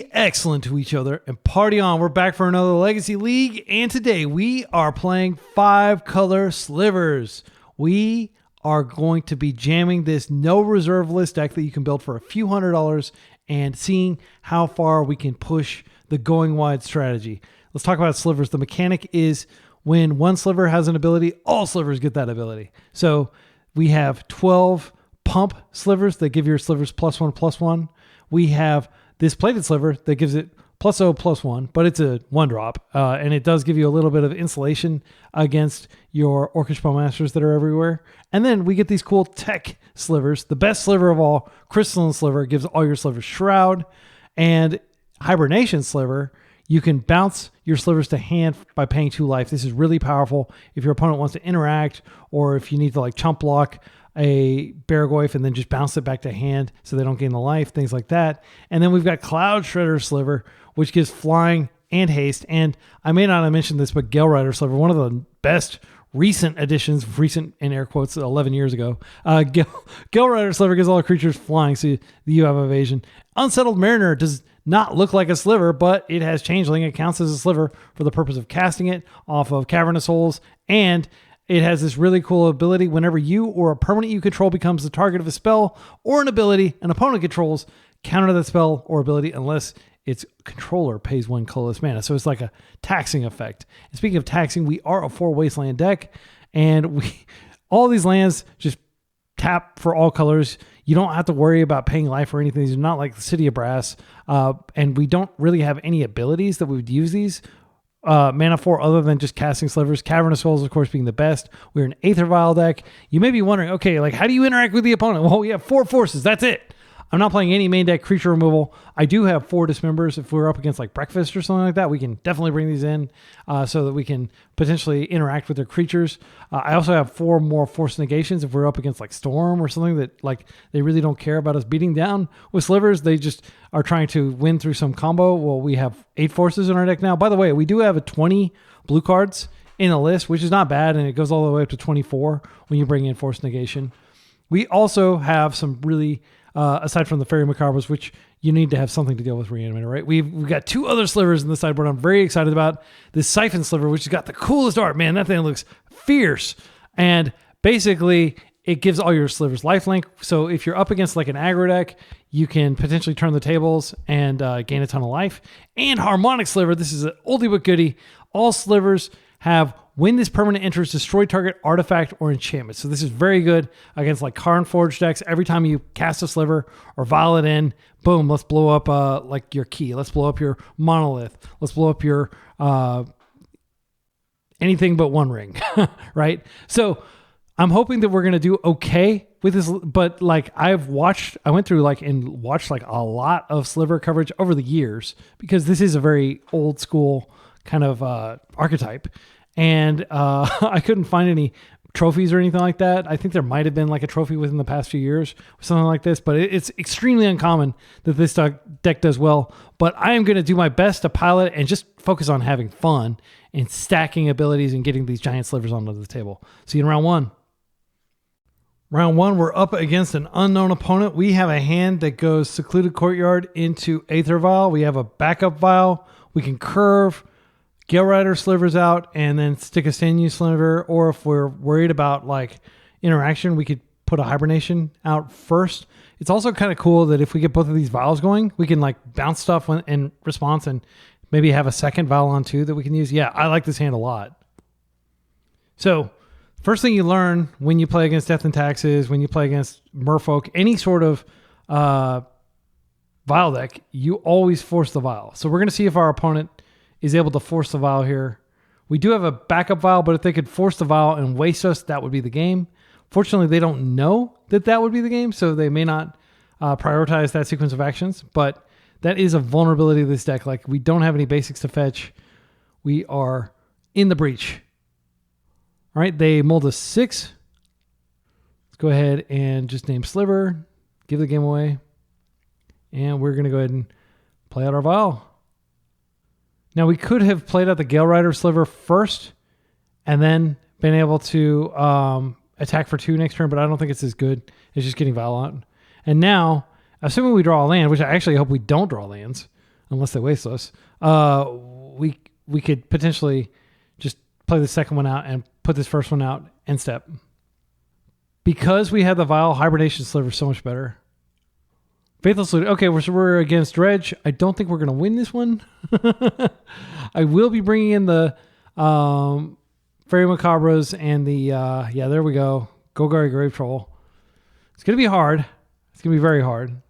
be excellent to each other and party on. We're back for another Legacy League, and today we are playing 5-color Slivers. We are going to be jamming this no reserve list deck that you can build for a few $100s and seeing how far we can push the going wide strategy. Let's talk about Slivers. The mechanic is when one sliver has an ability, all slivers get that ability. So we have 12 pump slivers that give your slivers +1/+1. We have this plated sliver that gives it +0/+1, but it's a 1-drop, and it does give you a little bit of insulation against your Orcish Bowmasters that are everywhere. And then we get these cool tech slivers. The best sliver of all, Crystalline Sliver, gives all your slivers Shroud, and Hibernation Sliver, you can bounce your slivers to hand by paying 2 life. This is really powerful if your opponent wants to interact, or if you need to like chump block a Barragoyf and then just bounce it back to hand so they don't gain the life, things like that. And then we've got Cloud Shredder Sliver, which gives flying and haste. And I may not have mentioned this, but Gale Rider Sliver, one of the best recent additions, recent in air quotes, 11 years ago. Gale Rider Sliver gives all the creatures flying, so you have evasion. Unsettled Mariner does not look like a sliver, but it has changeling. It counts as a sliver for the purpose of casting it off of Cavernous Holes, and it has this really cool ability. Whenever you or a permanent you control becomes the target of a spell or an ability an opponent controls, counter that spell or ability unless its controller pays 1 colorless mana. So it's like a taxing effect. And speaking of taxing, we are a 4 Wasteland deck, and all these lands just tap for all colors. You don't have to worry about paying life or anything. These are not like the City of Brass, and we don't really have any abilities that we would use these mana for other than just casting slivers. Cavernous Holes, of course, being the best. We're an Aether Vial deck. You may be wondering, okay, like how do you interact with the opponent? Well, we have 4 forces. That's it. I'm not playing any main deck creature removal. I do have 4 Dismembers. If we're up against like Breakfast or something like that, we can definitely bring these in so that we can potentially interact with their creatures. I also have 4 more Force Negations if we're up against like Storm or something that like they really don't care about us beating down with slivers. They just are trying to win through some combo. Well, we have 8 forces in our deck now. By the way, we do have 20 blue cards in a list, which is not bad, and it goes all the way up to 24 when you bring in Force Negation. We also have some really aside from the Fairy Macabres, which you need to have something to deal with Reanimator, right? We've got 2 other slivers in the sideboard I'm very excited about. This Siphon Sliver, which has got the coolest art. Man, that thing looks fierce. And basically, it gives all your slivers lifelink. So if you're up against like an aggro deck, you can potentially turn the tables and gain a ton of life. And Harmonic Sliver, this is an oldie but goodie. All slivers have when this permanent enters, destroy target artifact or enchantment. So this is very good against like Karn Forge decks. Every time you cast a sliver or vial it in, boom, let's blow up like your key. Let's blow up your monolith. Let's blow up your anything but One Ring, right? So I'm hoping that we're going to do okay with this, but like I went through like and watched like a lot of sliver coverage over the years because this is a very old school kind of archetype. And I couldn't find any trophies or anything like that. I think there might have been like a trophy within the past few years or something like this, but it's extremely uncommon that this deck does well. But I am going to do my best to pilot and just focus on having fun and stacking abilities and getting these giant slivers onto the table. See you in round 1. Round 1, we're up against an unknown opponent. We have a hand that goes Secluded Courtyard into Aether Vial. We have a backup vial. We can curve Gale Rider Slivers out and then stick a Stand-You Sliver, or if we're worried about like interaction, we could put a Hibernation out first. It's also kind of cool that if we get both of these vials going, we can like bounce stuff in response and maybe have a second vial on too that we can use. Yeah, I like this hand a lot. So first thing you learn when you play against Death and Taxes, when you play against Merfolk, any sort of vial deck, you always force the vial. So we're going to see if our opponent is able to force the vial here. We do have a backup vial, but if they could force the vial and waste us, that would be the game. Fortunately, they don't know that would be the game, so they may not prioritize that sequence of actions, but that is a vulnerability of this deck. Like, we don't have any basics to fetch. We are in the breach. All right, they mulled us 6. Let's go ahead and just name Sliver, give the game away, and we're going to go ahead and play out our vial. Now, we could have played out the Gale Rider Sliver first and then been able to attack for 2 next turn, but I don't think it's as good as just getting Vial out. And now, assuming we draw a land, which I actually hope we don't draw lands, unless they waste us, we could potentially just play the second one out and put this first one out end step. Because we have the Vile, Hibernation Sliver so much better. Faithless Loot. Okay, we're against Dredge. I don't think we're going to win this one. I will be bringing in the Fairy Macabras and the, yeah, there we go. Golgari Grave Troll. It's going to be hard. It's going to be very hard.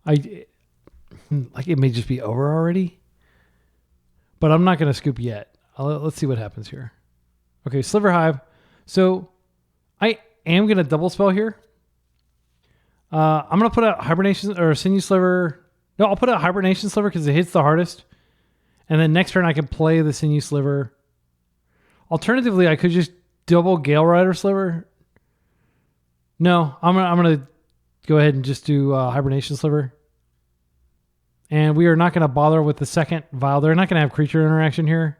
Like it may just be over already. But I'm not going to scoop yet. Let's see what happens here. Okay, Sliver Hive. So I am going to double spell here. I'm going to put out Hibernation or Sinew Sliver. No, I'll put out Hibernation Sliver because it hits the hardest. And then next turn I can play the Sinew Sliver. Alternatively, I could just double Gale Rider Sliver. No, I'm gonna go ahead and just do Hibernation Sliver. And we are not going to bother with the second Vile. They're not going to have creature interaction here.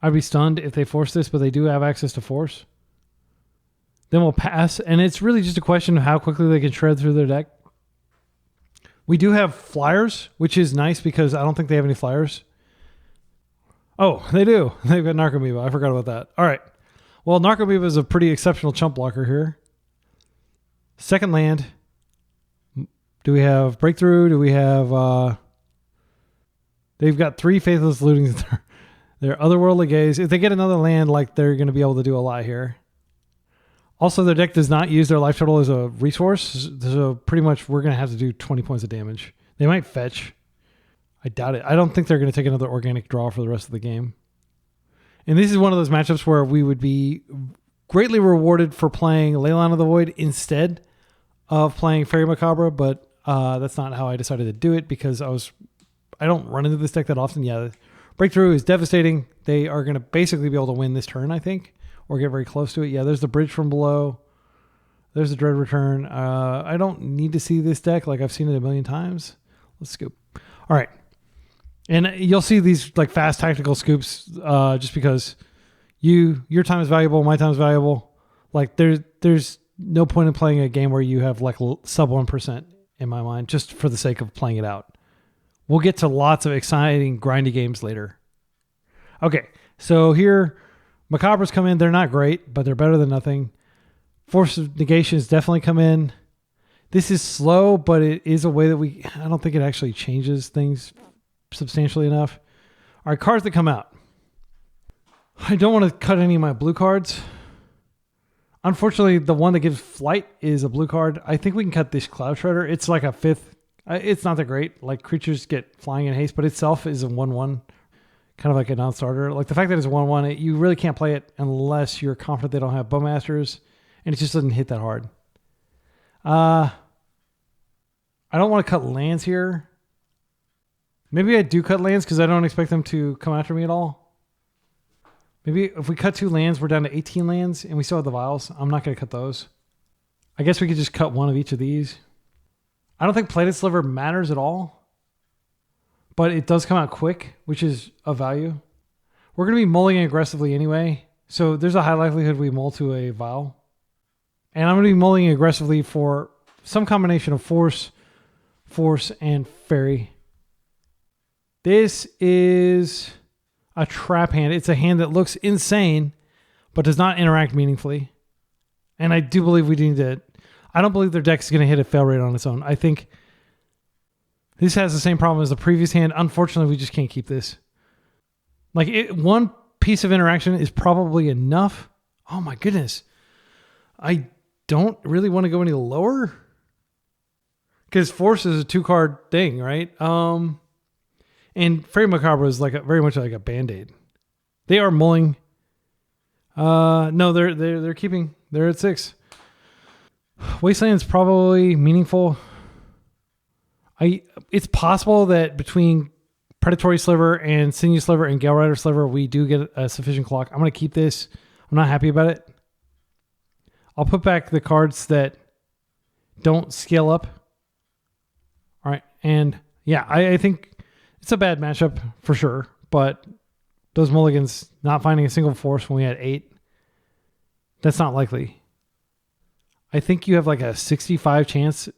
I'd be stunned if they force this, but they do have access to force. Then we'll pass. And it's really just a question of how quickly they can shred through their deck. We do have flyers, which is nice because I don't think they have any flyers. Oh, they do. They've got Narcomoeba. I forgot about that. All right. Well, Narcomoeba is a pretty exceptional chump blocker here. Second land. Do we have Breakthrough? Do we have... they've got 3 Faithless Looting. Their Otherworldly Gaze. If they get another land, like they're going to be able to do a lot here. Also, their deck does not use their life total as a resource. So pretty much we're going to have to do 20 points of damage. They might fetch. I doubt it. I don't think they're going to take another organic draw for the rest of the game. And this is one of those matchups where we would be greatly rewarded for playing Leyline of the Void instead of playing Fairy Macabre, but that's not how I decided to do it because I don't run into this deck that often. Yeah, Breakthrough is devastating. They are going to basically be able to win this turn, I think, or get very close to it. Yeah, there's the Bridge from below. There's the Dread Return. I don't need to see this deck like I've seen it a million times. Let's scoop. All right. And you'll see these like fast tactical scoops just because your time is valuable, my time is valuable. Like there's no point in playing a game where you have like sub 1% in my mind just for the sake of playing it out. We'll get to lots of exciting grindy games later. Okay, so here Macabres come in. They're not great, but they're better than nothing. Force of Negations definitely come in. This is slow, but it is a way that I don't think it actually changes things substantially enough. All right, cards that come out. I don't want to cut any of my blue cards. Unfortunately, the one that gives flight is a blue card. I think we can cut this Cloud Shredder. It's like a 5th. It's not that great. Like creatures get flying in haste, but itself is a 1/1. Kind of like a non-starter. Like the fact that it's a 1/1, you really can't play it unless you're confident they don't have Bowmasters, and it just doesn't hit that hard. I don't want to cut lands here. Maybe I do cut lands because I don't expect them to come after me at all. Maybe if we cut 2 lands, we're down to 18 lands, and we still have the Vials. I'm not going to cut those. I guess we could just cut one of each of these. I don't think Plated Sliver matters at all, but it does come out quick, which is of value. We're going to be mulling aggressively anyway, so there's a high likelihood we mull to a Vial. And I'm going to be mulling aggressively for some combination of Force, and Fairy. This is a trap hand. It's a hand that looks insane, but does not interact meaningfully. And I do believe we need to... I don't believe their deck is going to hit a fail rate on its own. I think this has the same problem as the previous hand. Unfortunately, we just can't keep this. Like, one piece of interaction is probably enough. Oh my goodness. I don't really want to go any lower. Because Force is a 2-card thing, right? And Fairy Macabre is like very much like a Band-Aid. They are mulling. No, they're keeping. They're at 6. Wasteland's probably meaningful. It's possible that between Predatory Sliver and Sinew Sliver and Gale Rider Sliver, we do get a sufficient clock. I'm going to keep this. I'm not happy about it. I'll put back the cards that don't scale up. All right. And yeah, I think it's a bad matchup for sure, but those mulligans not finding a single force when we had 8, that's not likely. I think you have like a 65%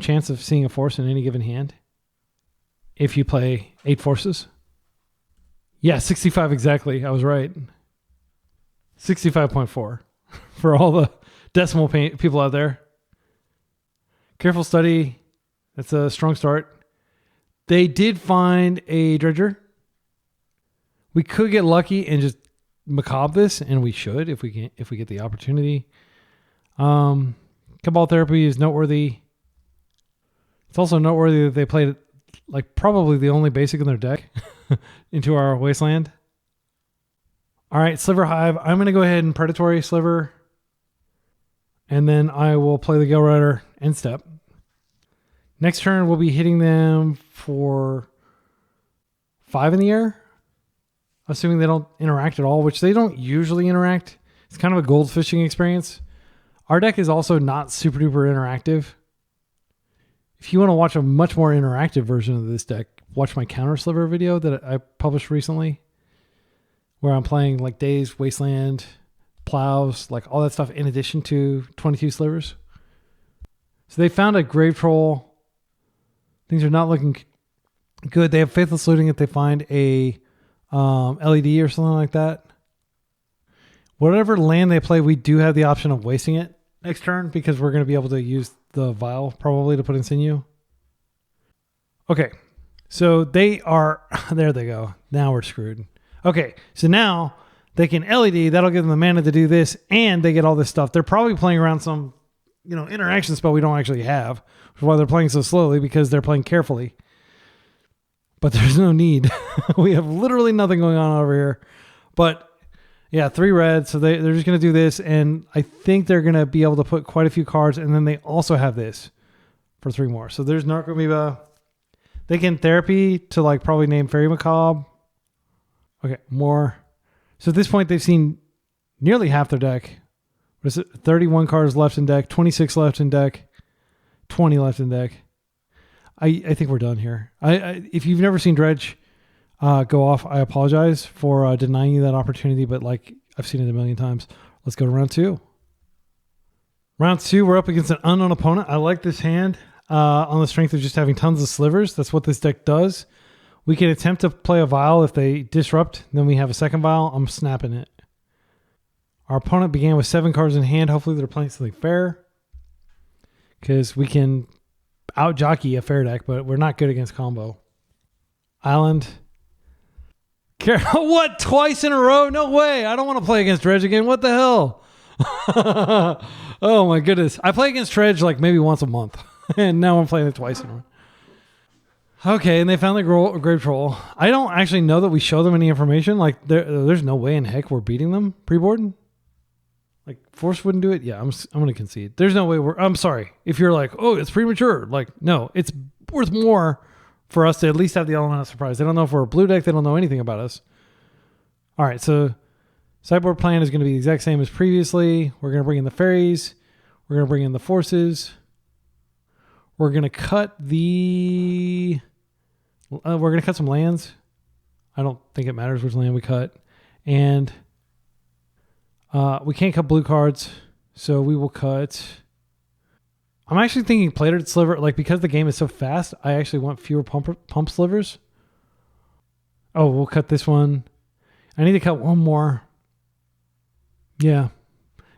chance of seeing a force in any given hand. if you play 8 forces. Yeah, 65 exactly. I was right. 65.4 for all the decimal people out there. Careful study. That's a strong start. They did find a Dredger. We could get lucky and just macabre this, and we should if we get the opportunity. Cabal Therapy is noteworthy. It's also noteworthy that they played like probably the only basic in their deck into our Wasteland. All right, Sliver Hive. I'm going to go ahead and Predatory Sliver, and then I will play the Gale Rider end step. Next turn, we'll be hitting them for 5 in the air, assuming they don't interact at all, which they don't usually interact. It's kind of a gold fishing experience. Our deck is also not super duper interactive. If you want to watch a much more interactive version of this deck, watch my Counter Sliver video that I published recently, where I'm playing like Days, Wasteland, Plows, like all that stuff in addition to 22 Slivers. So they found a Grave Troll. Things are not looking good. They have Faithless Looting if they find a LED or something like that. Whatever land they play, we do have the option of wasting it next turn because we're going to be able to use the Vial probably to put in Sinew. Okay, so they are... There they go. Now we're screwed. Okay, so now they can LED. That'll give them the mana to do this, and they get all this stuff. They're probably playing around some, interaction spell we don't actually have, which is why they're playing so slowly, because they're playing carefully. But there's no need. We have literally nothing going on over here. But yeah, 3 red. So they're just going to do this. And I think they're going to be able to put quite a few cards. And then they also have this for 3 more. So there's Narcomoeba. They can Therapy to like probably name Fairy Macabre. Okay, more. So at this point, they've seen nearly half their deck. What is it? 31 cards left in deck, 26 left in deck, 20 left in deck. I think we're done here. If you've never seen Dredge go off, I apologize for denying you that opportunity, but like I've seen it a million times. Let's go to round 2. Round 2, we're up against an unknown opponent. I like this hand on the strength of just having tons of slivers. That's what this deck does. We can attempt to play a Vial. If they disrupt, then we have a second Vial. I'm snapping it. Our opponent began with 7 cards in hand. Hopefully they're playing something fair, because we can out-jockey a fair deck, but we're not good against combo. Island. What? Twice in a row? No way. I don't want to play against Dredge again. What the hell? Oh my goodness. I play against Dredge like maybe once a month, and now I'm playing it twice in a row. Okay, and they found the Grave Troll. I don't actually know that we show them any information. Like, there's no way in heck we're beating them pre-board. Like, Force wouldn't do it? Yeah, I'm going to concede. There's no way I'm sorry. If you're like, oh, it's premature. Like, no, it's worth more for us to at least have the element of surprise. They don't know if we're a blue deck. They don't know anything about us. All right, so sideboard plan is going to be the exact same as previously. We're going to bring in the fairies. We're going to bring in the forces. We're going to cut the... we're going to cut some lands. I don't think it matters which land we cut. And we can't cut blue cards, so we will cut... I'm actually thinking Plated Sliver, like because the game is so fast, I actually want fewer pump slivers. Oh, we'll cut this one. I need to cut one more. Yeah.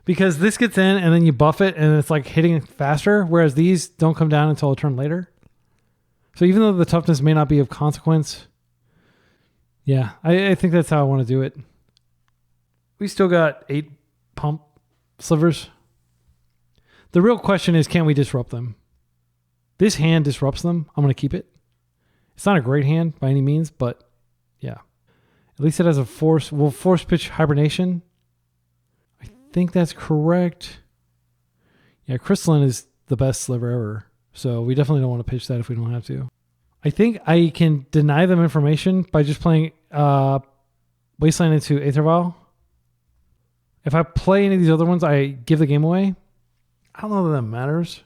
Because this gets in and then you buff it and it's like hitting faster, whereas these don't come down until a turn later. So even though the toughness may not be of consequence, yeah, I think that's how I want to do it. We still got 8 pump slivers. The real question is, can we disrupt them? This hand disrupts them. I'm going to keep it. It's not a great hand by any means, but yeah. At least it has a force. We'll force pitch Hibernation. I think that's correct. Yeah, Crystalline is the best sliver ever. So we definitely don't want to pitch that if we don't have to. I think I can deny them information by just playing Wasteland into Aether Vial. If I play any of these other ones, I give the game away. I don't know that matters.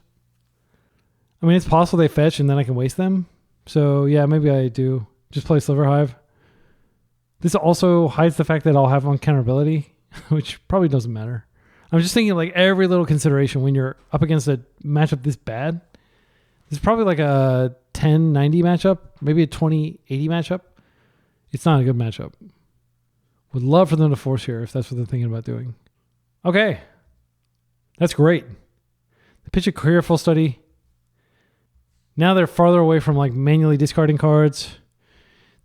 I mean, it's possible they fetch and then I can waste them. So yeah, maybe I do. Just play Sliver Hive. This also hides the fact that I'll have uncounterability, which probably doesn't matter. I'm just thinking like every little consideration when you're up against a matchup this bad. This is probably like a 10-90 matchup, maybe a 20-80 matchup. It's not a good matchup. Would love for them to force here if that's what they're thinking about doing. Okay. That's great. They pitch a careful study. Now they're farther away from like manually discarding cards.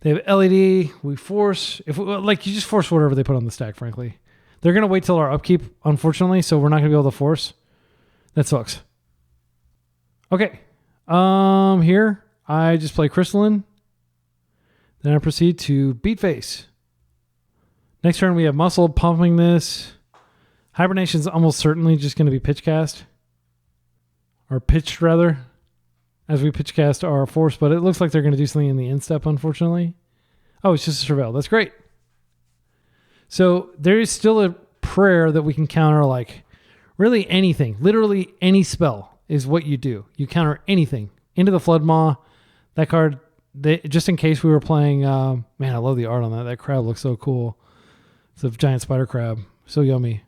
They have LED. We force, you just force whatever they put on the stack, frankly. They're going to wait till our upkeep, unfortunately, so we're not going to be able to force. That sucks. Okay. Here, I just play Crystalline. Then I proceed to beat face. Next turn, we have Muscle pumping this. Hibernation's almost certainly just going to be pitch cast. Or pitched, rather. As we pitch cast our force, but it looks like they're going to do something in the instep, unfortunately. Oh, it's just a Surveil. That's great. So there is still a prayer that we can counter, like, really anything. Literally any spell is what you do. You counter anything. Into the Flood Maw. That card, just in case we were playing... man, I love the art on that. That crab looks so cool. It's a giant spider crab. So yummy.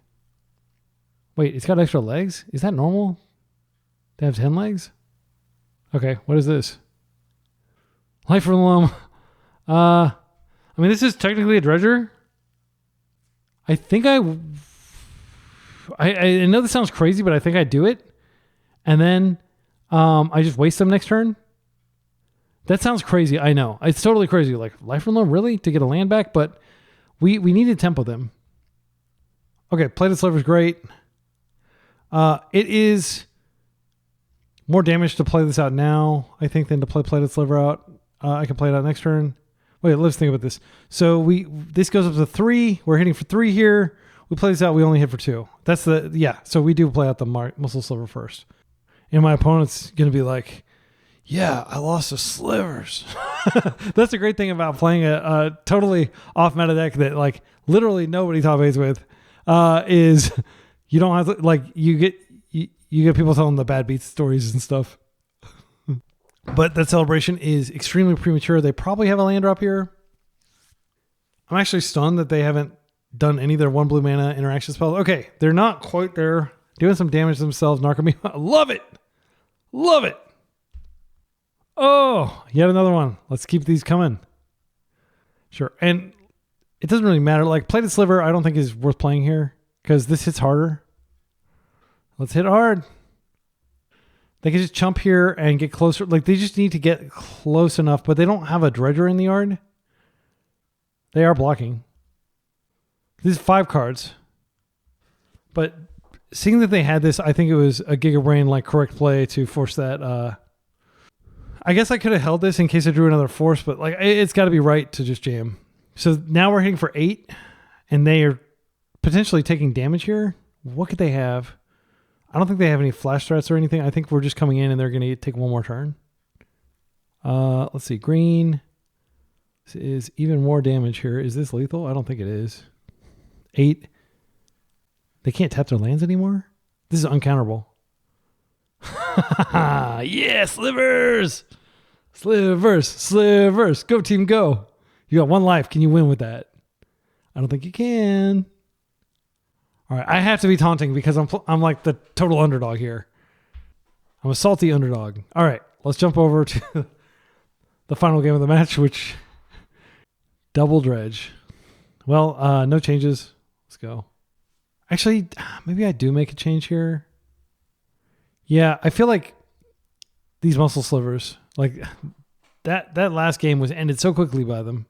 Wait, it's got extra legs? Is that normal? They have 10 legs? Okay, what is this? Life from the Loam. I mean, this is technically a Dredger. I think I know this sounds crazy, but I think I do it. And then I just waste them next turn. That sounds crazy. I know. It's totally crazy. Like, Life from the Loam, really? To get a land back? But we need to tempo them. Okay, Plated Sliver is great. It is more damage to play this out now, I think, than to play Plated Sliver out. I can play it out next turn. Wait, let's think about this. So this goes up to 3. We're hitting for 3 here. We play this out. We only hit for 2. That's so we do play out the Muscle Sliver first. And my opponent's going to be like, yeah, I lost to Slivers. That's the great thing about playing a totally off meta deck that like literally nobody top eights with, is you don't have to, like, you get people telling the bad beats stories and stuff. But that celebration is extremely premature. They probably have a land drop here. I'm actually stunned that they haven't done any of their 1 blue mana interaction spells. Okay, they're not quite there. Doing some damage themselves. Narcomy. Love it. Love it. Oh, yet another one. Let's keep these coming. Sure. And it doesn't really matter. Like, Plated Sliver, I don't think is worth playing here because this hits harder. Let's hit hard. They can just chump here and get closer. Like, they just need to get close enough, but they don't have a Dredger in the yard. They are blocking. These 5 cards. But seeing that they had this, I think it was a Giga Brain like correct play to force that. I guess I could have held this in case I drew another force, but like it's got to be right to just jam. So now we're hitting for 8, and they are potentially taking damage here. What could they have? I don't think they have any flash threats or anything. I think we're just coming in and they're going to take one more turn. Let's see. Green. This is even more damage here. Is this lethal? I don't think it is. 8. They can't tap their lands anymore? This is uncounterable. Yeah, Slivers! Slivers! Slivers! Go team, go! You got 1 life. Can you win with that? I don't think you can. All right, I have to be taunting because I'm like the total underdog here. I'm a salty underdog. All right, let's jump over to the final game of the match, which double Dredge. Well, no changes. Let's go. Actually, maybe I do make a change here. Yeah, I feel like these Muscle Slivers, like that last game was ended so quickly by them.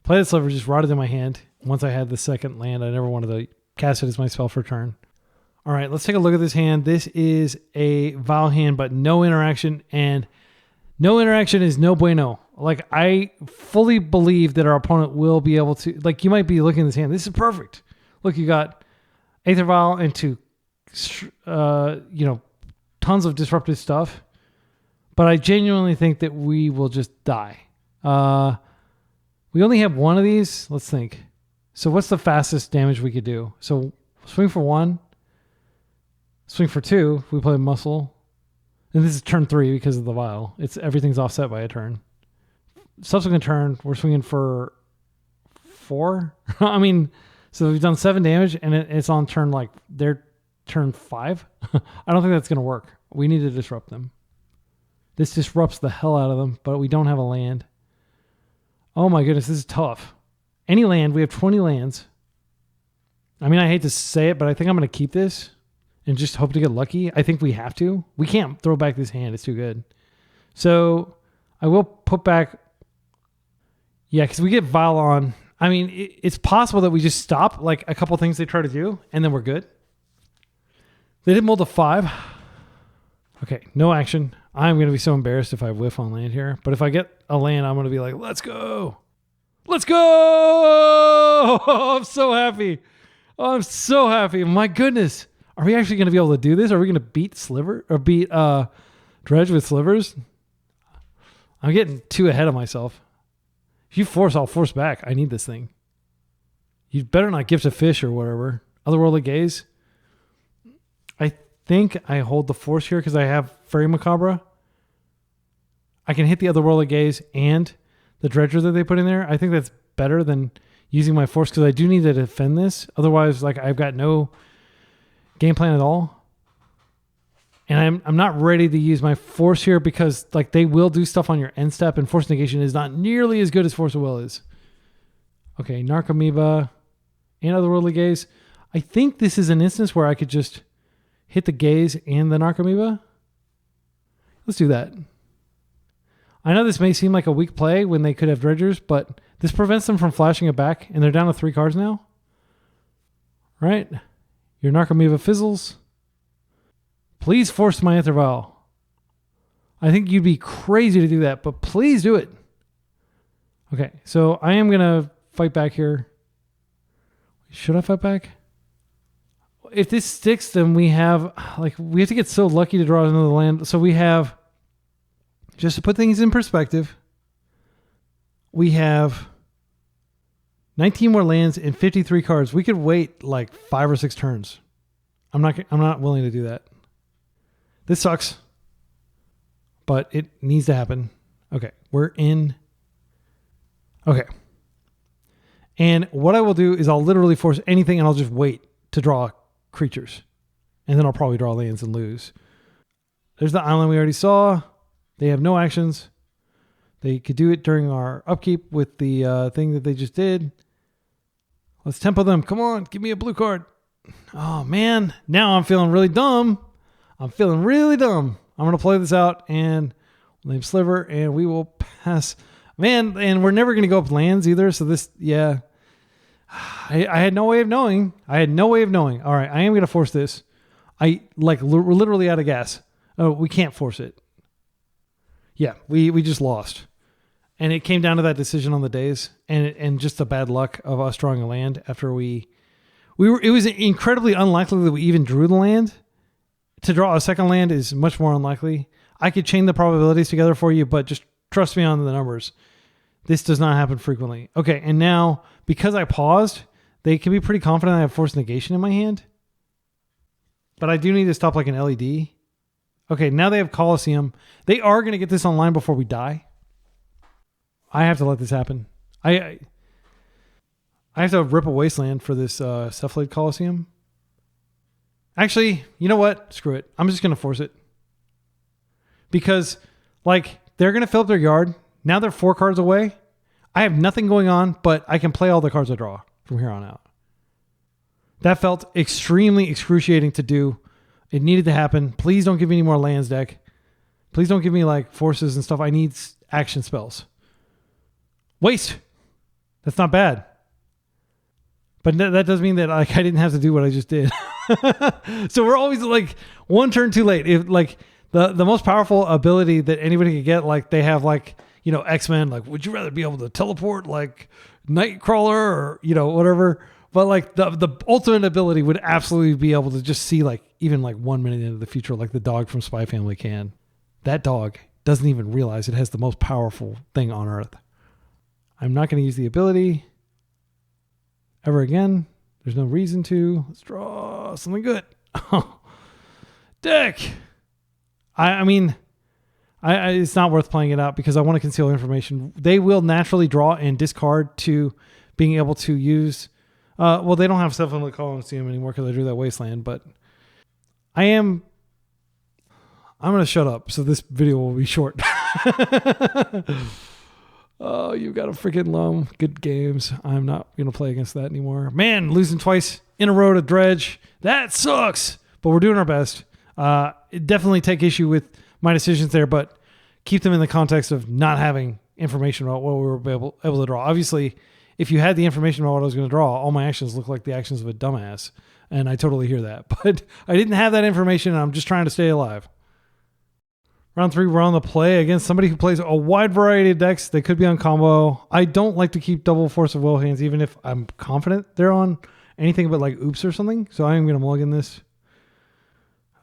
Plated Sliver just rotted in my hand. Once I had the second land, I never wanted to cast it as my spell for turn. All right, let's take a look at this hand. This is a Vile hand, but no interaction, and no interaction is no bueno. Like, I fully believe that our opponent will be able to, like, you might be looking at this hand. This is perfect. Look, you got Aether Vial into, tons of disruptive stuff, but I genuinely think that we will just die. We only have 1 of these. Let's think. So what's the fastest damage we could do? So swing for 1, swing for 2. If we play Muscle, and this is turn 3 because of the Vial. Everything's offset by a turn. Subsequent turn, we're swinging for 4. I mean, so we've done 7 damage, and it's on turn like their turn 5. I don't think that's going to work. We need to disrupt them. This disrupts the hell out of them, but we don't have a land. Oh my goodness, this is tough. Any land, we have 20 lands. I mean, I hate to say it, but I think I'm going to keep this and just hope to get lucky. I think we have to. We can't throw back this hand. It's too good. So I will put back. Yeah, because we get Vile on. I mean, it's possible that we just stop like a couple things they try to do, and then we're good. They did mold a 5. Okay, no action. I'm going to be so embarrassed if I whiff on land here. But if I get a land, I'm going to be like, let's go. Let's go. Oh, I'm so happy. Oh, I'm so happy. My goodness. Are we actually going to be able to do this? Are we going to beat Sliver or beat Dredge with Slivers? I'm getting too ahead of myself. If you force, I'll force back. I need this thing. You better not gift a fish or whatever. Otherworldly Gaze. I think I hold the force here because I have Fairy Macabre. I can hit the Otherworldly Gaze and the Dredger that they put in there. I think that's better than using my force because I do need to defend this. Otherwise, like I've got no game plan at all. And I'm not ready to use my force here because like they will do stuff on your end step, and force negation is not nearly as good as Force of Will is. Okay, Narcomoeba and Otherworldly Gaze. I think this is an instance where I could just hit the Gaze and the Narcomoeba. Let's do that. I know this may seem like a weak play when they could have Dredgers, but this prevents them from flashing it back, and they're down to 3 cards now. Right? Your Narcomoeba fizzles. Please force my Aether Vial. I think you'd be crazy to do that, but please do it. Okay, so I am going to fight back here. Should I fight back? If this sticks, then we have to get so lucky to draw another land. So we have, just to put things in perspective, we have 19 more lands and 53 cards. We could wait like 5 or 6 turns. I'm not willing to do that. This sucks, but it needs to happen. Okay, we're in. Okay. And what I will do is I'll literally force anything and I'll just wait to draw creatures. And then I'll probably draw lands and lose. There's the island we already saw. They have no actions. They could do it during our upkeep with the thing that they just did. Let's tempo them. Come on, give me a blue card. Oh, man. Now I'm feeling really dumb. I'm feeling really dumb. I'm going to play this out and name Sliver and we will pass. Man, and we're never going to go up lands either. So this, yeah. I had no way of knowing. All right, I am going to force this. We're literally out of gas. Oh, we can't force it. Yeah, we just lost. And it came down to that decision on the days and just the bad luck of us drawing a land after it was incredibly unlikely that we even drew the land. To draw a second land is much more unlikely. I could chain the probabilities together for you, but just trust me on the numbers. This does not happen frequently. Okay, and now, because I paused, they can be pretty confident I have Force Negation in my hand. But I do need to stop like an LED. Okay, now they have Colosseum. They are going to get this online before we die. I have to let this happen. I have to rip a Wasteland for this Cephalid Colosseum. Actually, you know what? Screw it. I'm just going to force it. Because, they're going to fill up their yard. Now they're 4 cards away. I have nothing going on, but I can play all the cards I draw from here on out. That felt extremely excruciating to do. It needed to happen. Please don't give me any more lands, deck. Please don't give me, forces and stuff. I need action spells. Waste. That's not bad. But that does mean that I didn't have to do what I just did. So we're always one turn too late. If the most powerful ability that anybody could get, they have X-Men, would you rather be able to teleport Nightcrawler or whatever? But the ultimate ability would absolutely be able to just see even 1 minute into the future, like the dog from Spy Family can. That dog doesn't even realize it has the most powerful thing on Earth. I'm not going to use the ability ever again. There's no reason to. Let's draw something good. Deck. I mean, it's not worth playing it out because I want to conceal information. They will naturally draw and discard to being able to use. Well, they don't have stuff on the Colosseum anymore because I drew that Wasteland. But I am I'm going to shut up so this video will be short. Oh, you got a freaking loam. Good games. I'm not going to play against that anymore. Man, losing twice in a row to Dredge. That sucks. But we're doing our best. Definitely take issue with my decisions there, but keep them in the context of not having information about what we were able to draw. Obviously, if you had the information about what I was going to draw, all my actions look like the actions of a dumbass. And I totally hear that. But I didn't have that information, and I'm just trying to stay alive. Round 3, we're on the play against somebody who plays a wide variety of decks. They could be on combo. I don't like to keep double Force of Will hands, even if I'm confident they're on anything but like Oops or something. So I am going to mulligan this.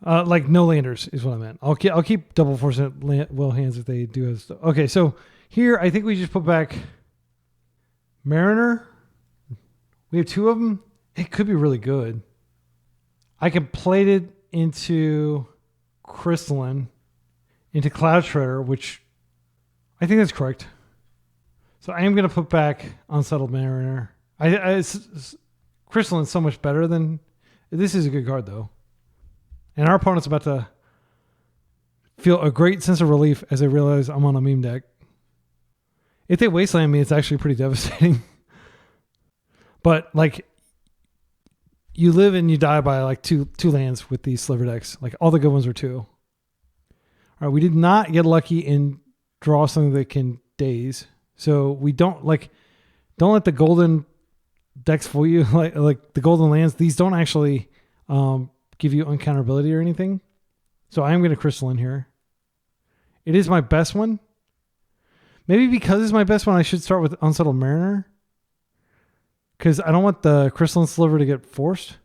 Like no landers is what I meant. I'll keep double Force of Will hands if they do have stuff. Okay, so here I think we just put back Mariner. We have 2 of them. It could be really good. I can plate it into Crystalline, into Cloud Shredder, which I think that's correct. So I am going to put back Unsettled Mariner. Crystalline's so much better than... This is a good card, though. And our opponent's about to feel a great sense of relief as they realize I'm on a meme deck. If they Wasteland me, it's actually pretty devastating. But, like... You live and you die by like two lands with these Sliver decks. Like all the good ones are 2. All right, we did not get lucky and draw something that can daze. So we don't let the golden decks fool you. Like the golden lands, these don't actually give you uncounterability or anything. So I am going to Crystalline here. It is my best one. Maybe because it's my best one, I should start with Unsettled Mariner. Because I don't want the Crystalline Sliver to get forced.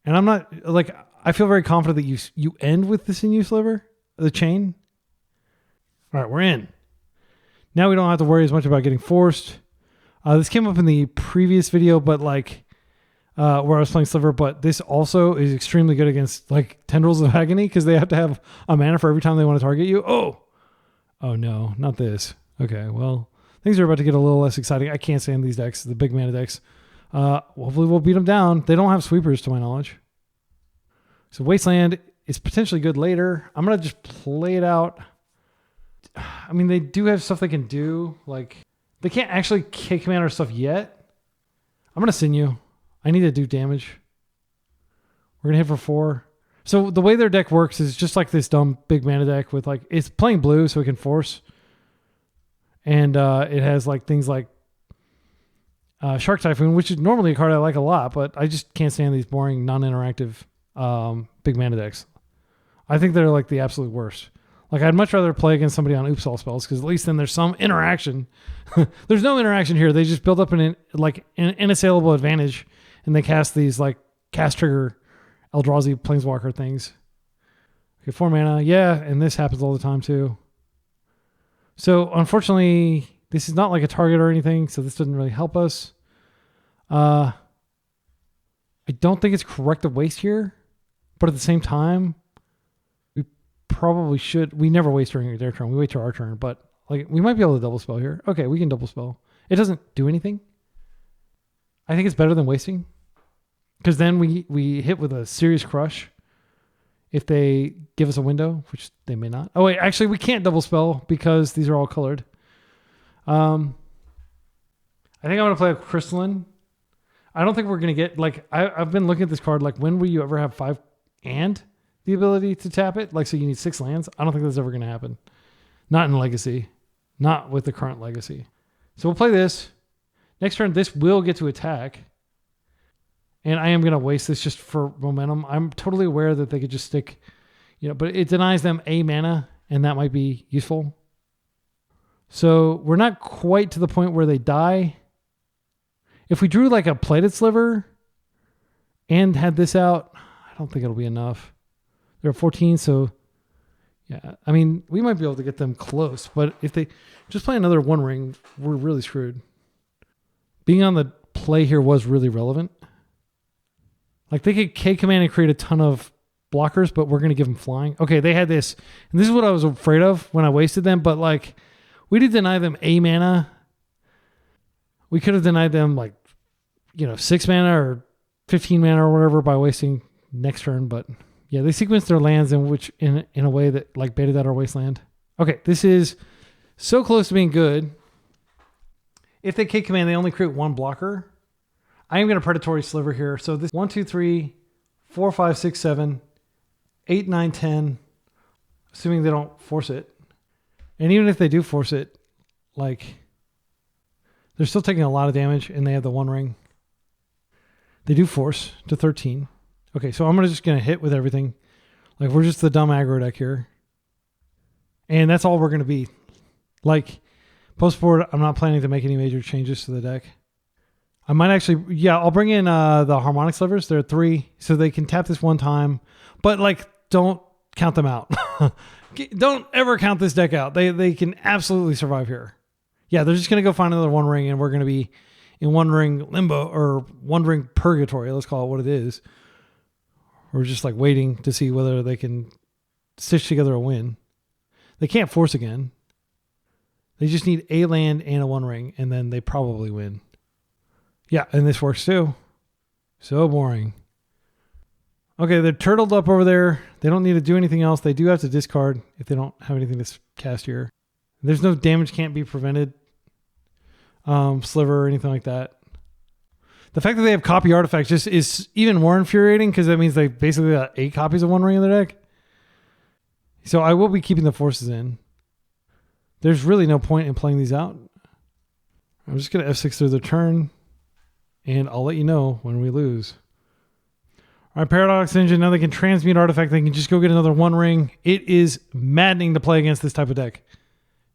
And I'm not, I feel very confident that you end with the Sinew Sliver, the chain. All right, we're in. Now we don't have to worry as much about getting forced. This came up in the previous video, but where I was playing Sliver, but this also is extremely good against Tendrils of Agony because they have to have a mana for every time they want to target you. Oh no, not this. Okay, well... Things are about to get a little less exciting. I can't stand these decks, the big mana decks. Hopefully we'll beat them down. They don't have sweepers to my knowledge. So Wasteland is potentially good later. I'm going to just play it out. I mean, they do have stuff they can do. They can't actually kick Commander stuff yet. I'm going to Sinew. I need to do damage. We're going to hit for 4. So the way their deck works is just like this dumb big mana deck with it's playing blue so it can force. And it has things like Shark Typhoon, which is normally a card I like a lot, but I just can't stand these boring, non-interactive big mana decks. I think they're the absolute worst. I'd much rather play against somebody on Oops all spells because at least then there's some interaction. There's no interaction here. They just build up an inassailable advantage, and they cast these cast trigger Eldrazi Planeswalker things. Okay, 4 mana, yeah, and this happens all the time too. So, unfortunately, this is not a target or anything, so this doesn't really help us. I don't think it's correct to waste here, but at the same time, we probably should. We never waste during their turn. We wait till our turn, but we might be able to double spell here. Okay, we can double spell. It doesn't do anything. I think it's better than wasting, because then we hit with a serious crush. If they give us a window, which they may not. Oh, wait, actually, we can't double spell because these are all colored. I think I'm going to play a Crystalline. I don't think we're going to get, I've been looking at this card, when will you ever have 5 and the ability to tap it? So you need 6 lands? I don't think that's ever going to happen. Not in Legacy. Not with the current Legacy. So we'll play this. Next turn, this will get to attack. And I am going to waste this just for momentum. I'm totally aware that they could just stick, but it denies them a mana, and that might be useful. So we're not quite to the point where they die. If we drew a plated Sliver and had this out, I don't think it'll be enough. They're at 14, so yeah. I mean, we might be able to get them close, but if they just play another One Ring, we're really screwed. Being on the play here was really relevant. They could K-command and create a ton of blockers, but we're going to give them flying. Okay, they had this, and this is what I was afraid of when I wasted them, but we did deny them a mana. We could have denied them 6 mana or 15 mana or whatever by wasting next turn, but Yeah, they sequence their lands in a way that like baited out our Wasteland. Okay, this is so close to being good. If they kick command, they only create one blocker. I am going to predatory sliver here. So this 1, 2, 3, 4, 5, 6, 7, 8, 9, 10. Assuming they don't force it. And even if they do force it, like they're still taking a lot of damage and they have the one ring. They do force to 13. Okay, so I'm just going to hit with everything. Like we're just the dumb aggro deck here. And that's all we're going to be. Like post board, I'm not planning to make any major changes to the deck. I might actually, yeah, I'll bring in the harmonic slivers. They're 3, so they can tap this one time. But like, don't count them out. Don't ever count this deck out. They can absolutely survive here. Yeah, they're just going to go find another one ring, and we're going to be in one ring limbo or one ring purgatory. Let's call it what it is. We're just like waiting to see whether they can stitch together a win. They can't force again. They just need a land and a one ring, and then they probably win. Yeah, and this works too. So boring. Okay, they're turtled up over there. They don't need to do anything else. They do have to discard if they don't have anything to cast here. There's no damage can't be prevented. Sliver or anything like that. The fact that they have copy artifacts just is even more infuriating because that means they basically got 8 copies of one ring in their deck. So I will be keeping the forces in. There's really no point in playing these out. I'm just going to F6 through the turn, and I'll let you know when we lose. All right, Paradox Engine, now they can transmute artifact. They can just go get another one ring. It is maddening to play against this type of deck.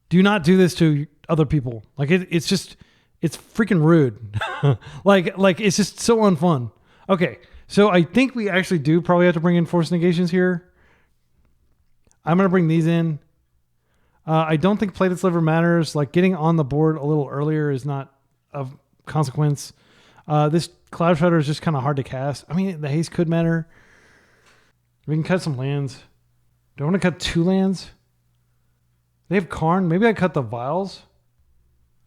Do not do this to other people. Like it's freaking rude. like it's just so unfun. Okay, so I think we actually do probably have to bring in force negations here. I'm going to bring these in. I don't think plated sliver matters. Like getting on the board a little earlier is not of consequence. This Cloud Shredder is just kind of hard to cast. I mean, the haste could matter. We can cut some lands. Do I want to cut 2 lands? They have Karn. Maybe I cut the Vials.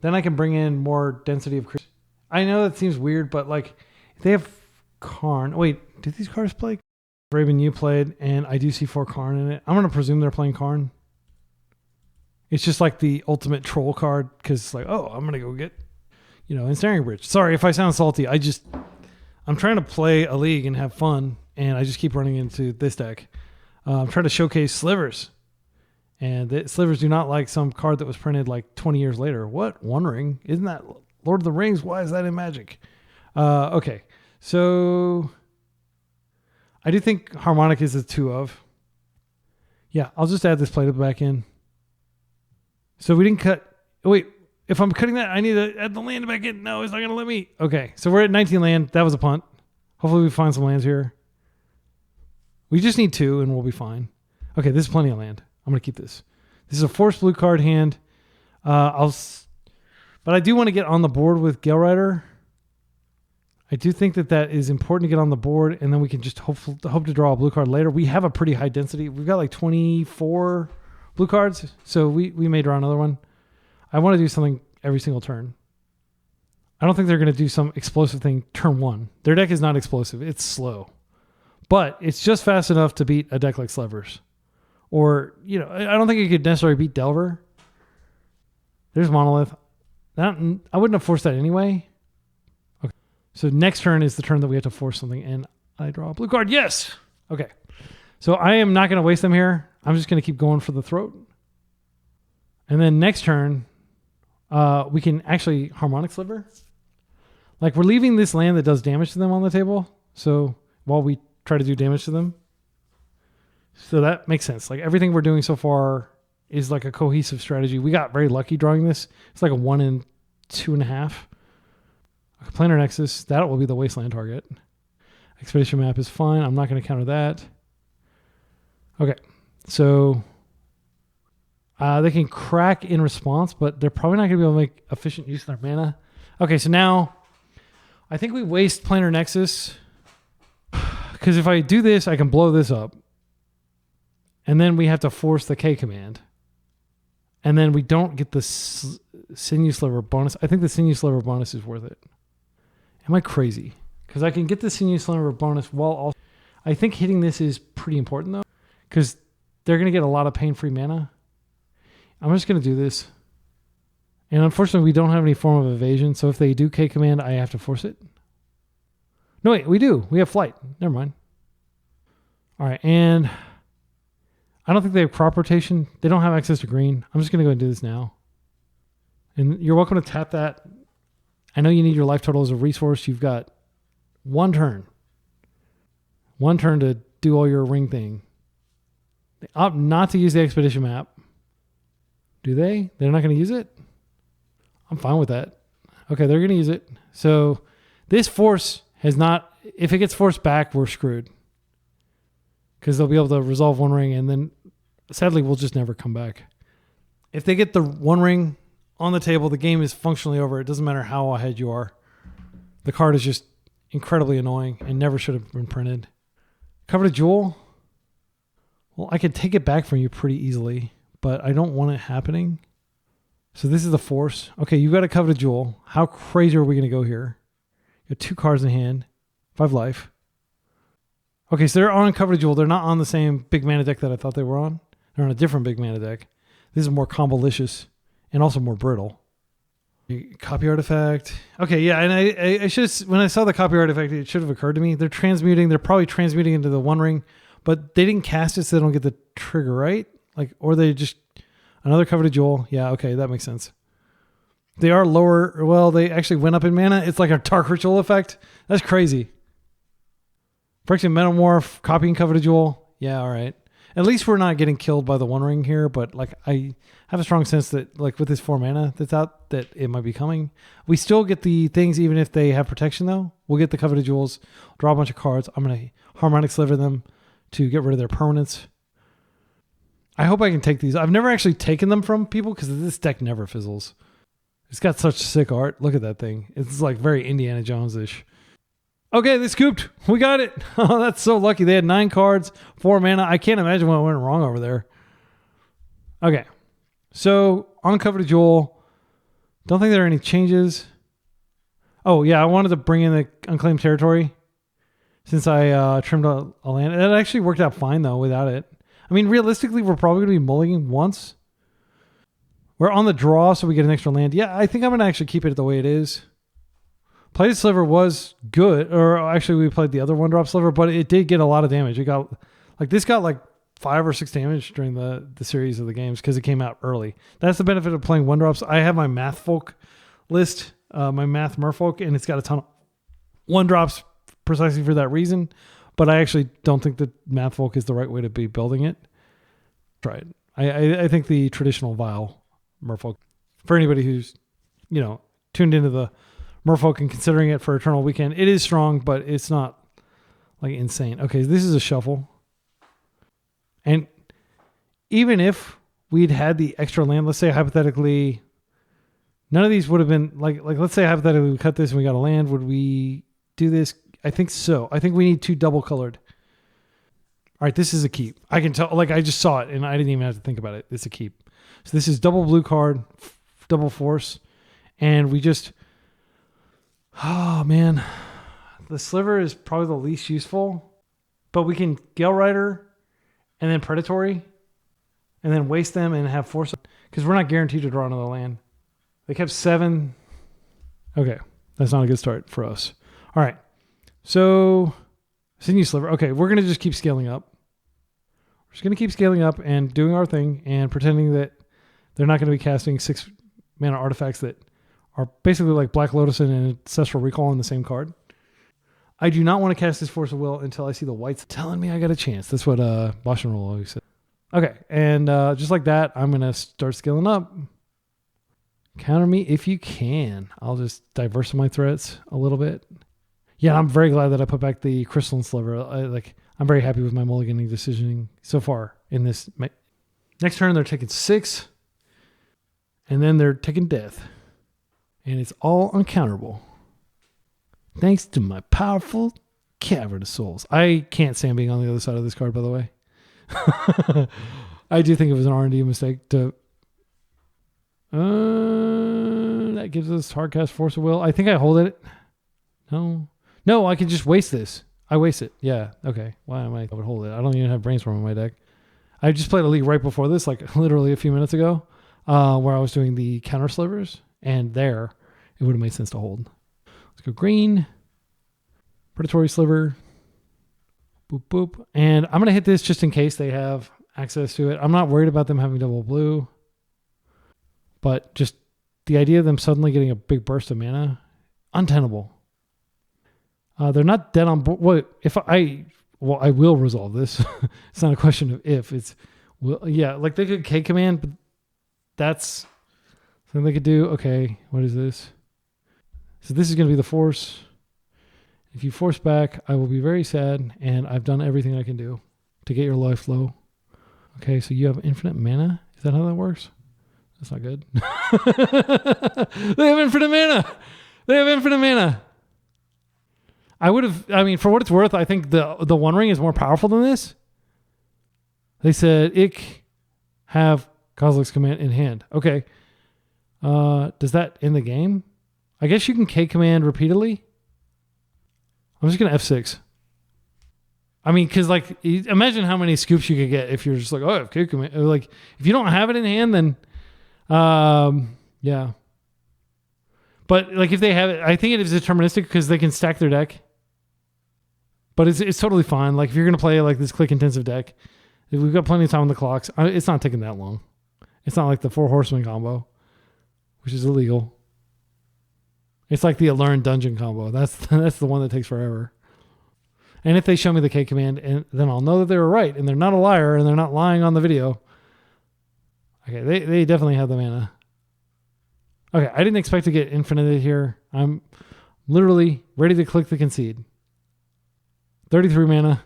Then I can bring in more density of creatures. I know that seems weird, but like if they have Karn. Wait, did these cards play? Raven, you played, and I do see 4 Karn in it. I'm going to presume they're playing Karn. It's just like the ultimate troll card because it's like, oh, I'm going to go get, Ensnaring Bridge. Sorry if I sound salty. I'm trying to play a league and have fun, and I just keep running into this deck. I'm trying to showcase Slivers. And the Slivers do not like some card that was printed like 20 years later. What? One Ring? Isn't that Lord of the Rings? Why is that in Magic? Okay. So I do think Harmonic is a 2 of. Yeah, I'll just add this plate back in. So we didn't cut. Wait, if I'm cutting that, I need to add the land back in. No, it's not going to let me. Okay, so we're at 19 land. That was a punt. Hopefully we find some lands here. We just need 2 and we'll be fine. Okay, this is plenty of land. I'm going to keep this. This is a forced blue card hand. But I do want to get on the board with Gale Rider. I do think that is important to get on the board, and then we can just hope to draw a blue card later. We have a pretty high density. We've got like 24 blue cards, so we may draw another one. I want to do something every single turn. I don't think they're going to do some explosive thing turn 1. Their deck is not explosive. It's slow. But it's just fast enough to beat a deck like Slivers. Or, I don't think it could necessarily beat Delver. There's Monolith. I wouldn't have forced that anyway. Okay. So next turn is the turn that we have to force something, and I draw a blue card. Yes! Okay. So I am not going to waste them here. I'm just going to keep going for the throat. And then next turn, we can actually Harmonic Sliver. Like we're leaving this land that does damage to them on the table. So while we try to do damage to them. So that makes sense. Like everything we're doing so far is like a cohesive strategy. We got very lucky drawing this. It's like a 1 and 2.5. Planar Nexus, that will be the Wasteland target. Expedition Map is fine. I'm not going to counter that. Okay, so they can crack in response, but they're probably not going to be able to make efficient use of their mana. Okay, so now I think we waste Planar Nexus because if I do this, I can blow this up. And then we have to force the K command. And then we don't get the Sinew Sliver bonus. I think the Sinew Sliver bonus is worth it. Am I crazy? Because I can get the Sinew Sliver bonus while also... I think hitting this is pretty important though, because they're going to get a lot of pain-free mana. I'm just going to do this. And unfortunately, we don't have any form of evasion. So if they do K command, I have to force it. No, wait, we do. We have flight. Never mind. All right. And I don't think they have crop rotation. They don't have access to green. I'm just going to go and do this now. And you're welcome to tap that. I know you need your life total as a resource. You've got one turn. One turn to do all your ring thing. They opt not to use the expedition map. Do they? They're not going to use it? I'm fine with that. Okay, they're going to use it. So this force has not... If it gets forced back, we're screwed. Because they'll be able to resolve one ring, and then sadly, we'll just never come back. If they get the one ring on the table, the game is functionally over. It doesn't matter how ahead you are. The card is just incredibly annoying and never should have been printed. Coveted Jewel. Well, I could take it back from you pretty easily, but I don't want it happening. So this is the force. Okay, you've got a Coveted Jewel. How crazy are we going to go here? You got 2 cards in hand. 5 life. Okay, so they're on Coveted Jewel. They're not on the same big mana deck that I thought they were on. They're on a different big mana deck. This is more combolicious and also more brittle. Copy artifact. Okay, yeah, and I should have, when I saw the copy artifact, it should have occurred to me. They're transmuting. They're probably transmuting into the One Ring, but they didn't cast it, so they don't get the trigger, right? Like, or they just another Coveted Jewel. Yeah, okay, that makes sense. They are lower. Well, they actually went up in mana. It's like a Dark Ritual effect. That's crazy. Phyrexian Metamorph, copying Coveted Jewel. Yeah, all right. At least we're not getting killed by the One Ring here, but like I have a strong sense that like with this 4 mana that's out, that it might be coming. We still get the things even if they have protection though. We'll get the Coveted Jewels, draw a bunch of cards. I'm going to Harmonic Sliver them to get rid of their permanents. I hope I can take these. I've never actually taken them from people because this deck never fizzles. It's got such sick art. Look at that thing. It's like very Indiana Jones-ish. Okay, they scooped. We got it. Oh, that's so lucky. They had 9 cards, 4 mana. I can't imagine what went wrong over there. Okay. So, on Coveted Jewel, don't think there are any changes. Oh, yeah, I wanted to bring in the Unclaimed Territory since I trimmed a land. It actually worked out fine, though, without it. I mean, realistically, we're probably going to be mulliganing once. We're on the draw, so we get an extra land. Yeah, I think I'm going to actually keep it the way it is. Plated Sliver was good, or actually we played the other 1-drop Sliver, but it did get a lot of damage. It got like this got like 5 or 6 damage during the series of the games because it came out early. That's the benefit of playing 1-drops. I have my Math Folk list, my Math Merfolk, and it's got a ton of 1-drops precisely for that reason. But I actually don't think that Math Folk is the right way to be building it. Try it. I think the traditional Vile Merfolk, for anybody who's tuned into the Merfolk and considering it for Eternal Weekend, it is strong, but it's not like insane. Okay, this is a shuffle. And even if we'd had the extra land, let's say hypothetically, none of these would have been like let's say hypothetically we cut this and we got a land, would we do this? I think so. I think we need 2 double colored. All right, this is a keep. I can tell, like I just saw it and I didn't even have to think about it. It's a keep. So this is double blue card, double force, and we just... Oh, man. The Sliver is probably the least useful. But we can Gale Rider and then Predatory and then waste them and have force. Because we're not guaranteed to draw another land. They kept 7. Okay. That's not a good start for us. All right. So, Sinew Sliver. Okay. We're going to just keep scaling up. We're just going to keep scaling up and doing our thing and pretending that they're not going to be casting 6 mana artifacts that are basically like Black Lotus and Ancestral Recall on the same card. I do not want to cast this Force of Will until I see the whites telling me I got a chance. That's what Bosch and Roll always said. Okay, and just like that, I'm going to start scaling up. Counter me if you can. I'll just diversify my threats a little bit. Yeah, I'm very glad that I put back the Crystalline Sliver. I'm very happy with my mulliganing decisioning so far in this. Next turn, they're taking 6, and then they're taking death. And it's all uncounterable. Thanks to my powerful Cavern of Souls. I can't stand being on the other side of this card, by the way. I do think it was an R&D mistake to... that gives us hardcast Force of Will. I think I hold it. No, I can just waste this. I waste it. Yeah. Okay. Why am I would hold it? I don't even have Brainstorm in my deck. I just played a league right before this, like literally a few minutes ago, where I was doing the counter slivers, and there it would have made sense to hold. Let's go green. Predatory sliver. Boop, boop. And I'm going to hit this just in case they have access to it. I'm not worried about them having double blue. But just the idea of them suddenly getting a big burst of mana, untenable. They're not dead on board. I will resolve this. It's not a question of if. It's, yeah, like they could K command, but that's something they could do. Okay, what is this? So this is going to be the force. If you force back, I will be very sad, and I've done everything I can do to get your life low. Okay, so you have infinite mana? Is that how that works? That's not good. They have infinite mana! They have infinite mana! For what it's worth, I think the One Ring is more powerful than this. They said, "Ik have Kozilek's command in hand." Okay. Does that end the game? I guess you can K command repeatedly. I'm just going to F6. I mean, because like, imagine how many scoops you could get if you're just like, oh, I have K command. Like, if you don't have it in hand, then, yeah. But like, if they have it, I think it is deterministic because they can stack their deck. But it's totally fine. Like, if you're going to play like this click-intensive deck, we've got plenty of time on the clocks. It's not taking that long. It's not like the 4 Horsemen combo, which is illegal. It's like the Allurn Dungeon combo. That's the one that takes forever. And if they show me the K command, and then I'll know that they were right, and they're not a liar, and they're not lying on the video. Okay, they definitely have the mana. Okay, I didn't expect to get infinited here. I'm literally ready to click the concede. 33 mana.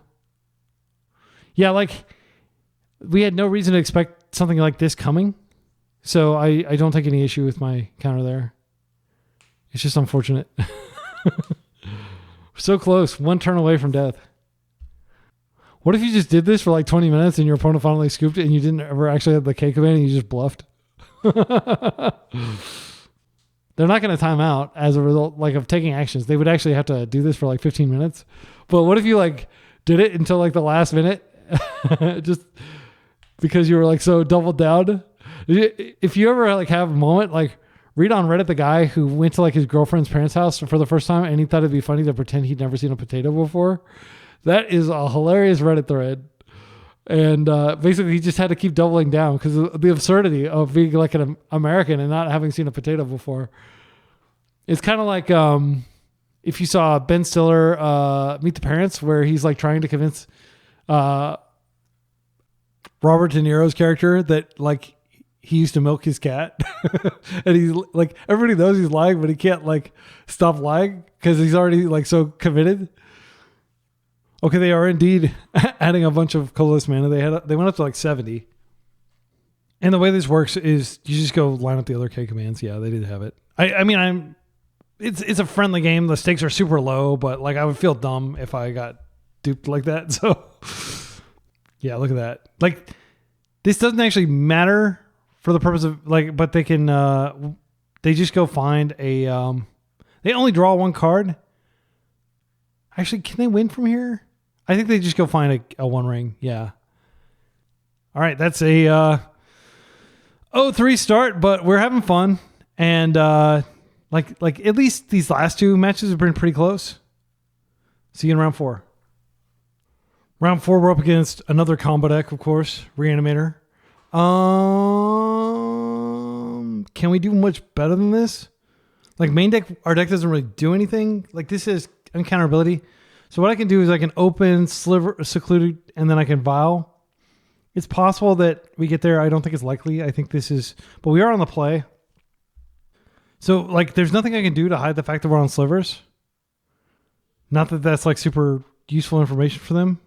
Yeah, like, we had no reason to expect something like this coming. So I don't take any issue with my counter there. It's just unfortunate. So close. One turn away from death. What if you just did this for like 20 minutes and your opponent finally scooped it and you didn't ever actually have the K command and you just bluffed? They're not going to time out as a result like of taking actions. They would actually have to do this for like 15 minutes. But what if you like did it until like the last minute? Just because you were like so doubled down? If you ever like have a moment, like read on Reddit the guy who went to like his girlfriend's parents' house for the first time and he thought it'd be funny to pretend he'd never seen a potato before. That is a hilarious Reddit thread. And basically he just had to keep doubling down because of the absurdity of being like an American and not having seen a potato before. It's kind of like if you saw Ben Stiller Meet the Parents, where he's like trying to convince Robert De Niro's character that like he used to milk his cat. And he's like, everybody knows he's lying, but he can't like stop lying because he's already like so committed. Okay, they are indeed adding a bunch of colorless mana. They went up to like 70. And the way this works is you just go line up the other K commands. Yeah, they did have it. I mean, it's a friendly game. The stakes are super low, but like I would feel dumb if I got duped like that. So yeah, look at that. Like this doesn't actually matter for the purpose of like, but they can they just go find a they only draw one card. Actually, can they win from here? I think they just go find a One Ring. Yeah. All right, that's a 0-3 start, but we're having fun. And like at least these last two matches have been pretty close. See you in round 4. Round 4, we're up against another combo deck, of course, Reanimator. Can we do much better than this? Like main deck, our deck doesn't really do anything. Like this is uncounterability. So what I can do is I can open Sliver, Secluded, and then I can Vial. It's possible that we get there. I don't think it's likely. I think this is, but we are on the play. So like there's nothing I can do to hide the fact that we're on Slivers. Not that that's like super useful information for them.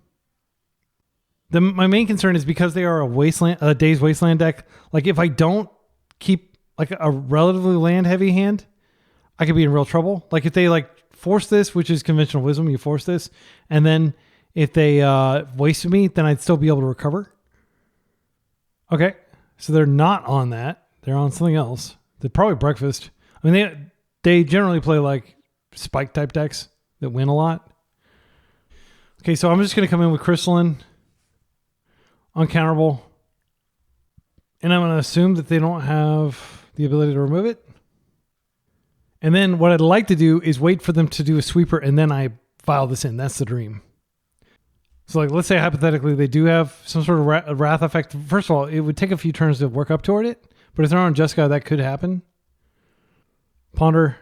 My main concern is because they are a Days Wasteland deck. Like if I don't keep like a relatively land heavy hand, I could be in real trouble. Like if they like force this, which is conventional wisdom, you force this, and then if they wasted me, then I'd still be able to recover. Okay, so they're not on that. They're on something else. They're probably breakfast. I mean, they generally play like spike type decks that win a lot. Okay, so I'm just going to come in with Crystalline, uncounterable, and I'm going to assume that they don't have the ability to remove it. And then what I'd like to do is wait for them to do a sweeper, and then I file this in. That's the dream. So like, let's say hypothetically they do have some sort of wrath effect. First of all, it would take a few turns to work up toward it, but if they're on Jessica, that could happen. Ponder,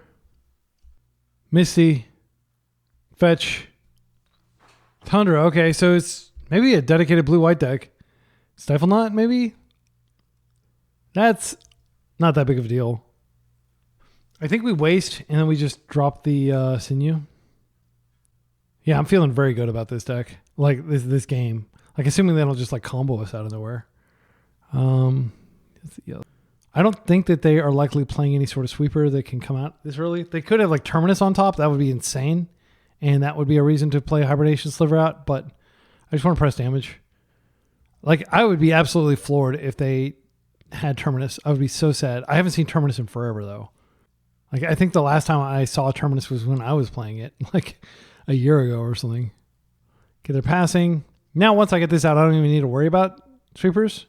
Misty, Fetch, Tundra. Okay, so it's maybe a dedicated blue-white deck. Stifle Knot, maybe? That's not that big of a deal. I think we waste, and then we just drop the Sinew. Yeah, I'm feeling very good about this deck. Like, this game. Like, assuming they don't just, like, combo us out of nowhere. I don't think that they are likely playing any sort of sweeper that can come out this early. They could have, like, Terminus on top. That would be insane. And that would be a reason to play Hibernation Sliver out. But I just want to press damage. Like, I would be absolutely floored if they had Terminus. I would be so sad. I haven't seen Terminus in forever, though. Like, I think the last time I saw Terminus was when I was playing it, like a year ago or something. Okay, they're passing. Now, once I get this out, I don't even need to worry about sweepers.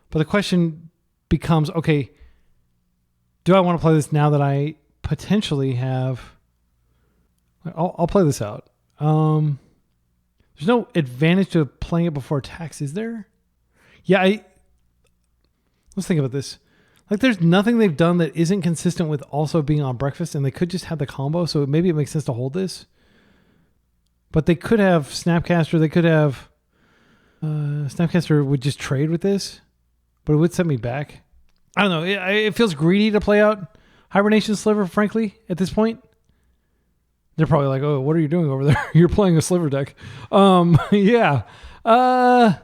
But the question becomes, okay, do I want to play this now that I potentially have... I'll play this out. There's no advantage to playing it before attacks, is there? Yeah, let's think about this. Like, there's nothing they've done that isn't consistent with also being on breakfast, and they could just have the combo, so maybe it makes sense to hold this. But they could have Snapcaster. They could have... Snapcaster would just trade with this, but it would set me back. I don't know. It feels greedy to play out Hibernation Sliver, frankly, at this point. They're probably like, oh, what are you doing over there? You're playing a Sliver deck. Yeah. I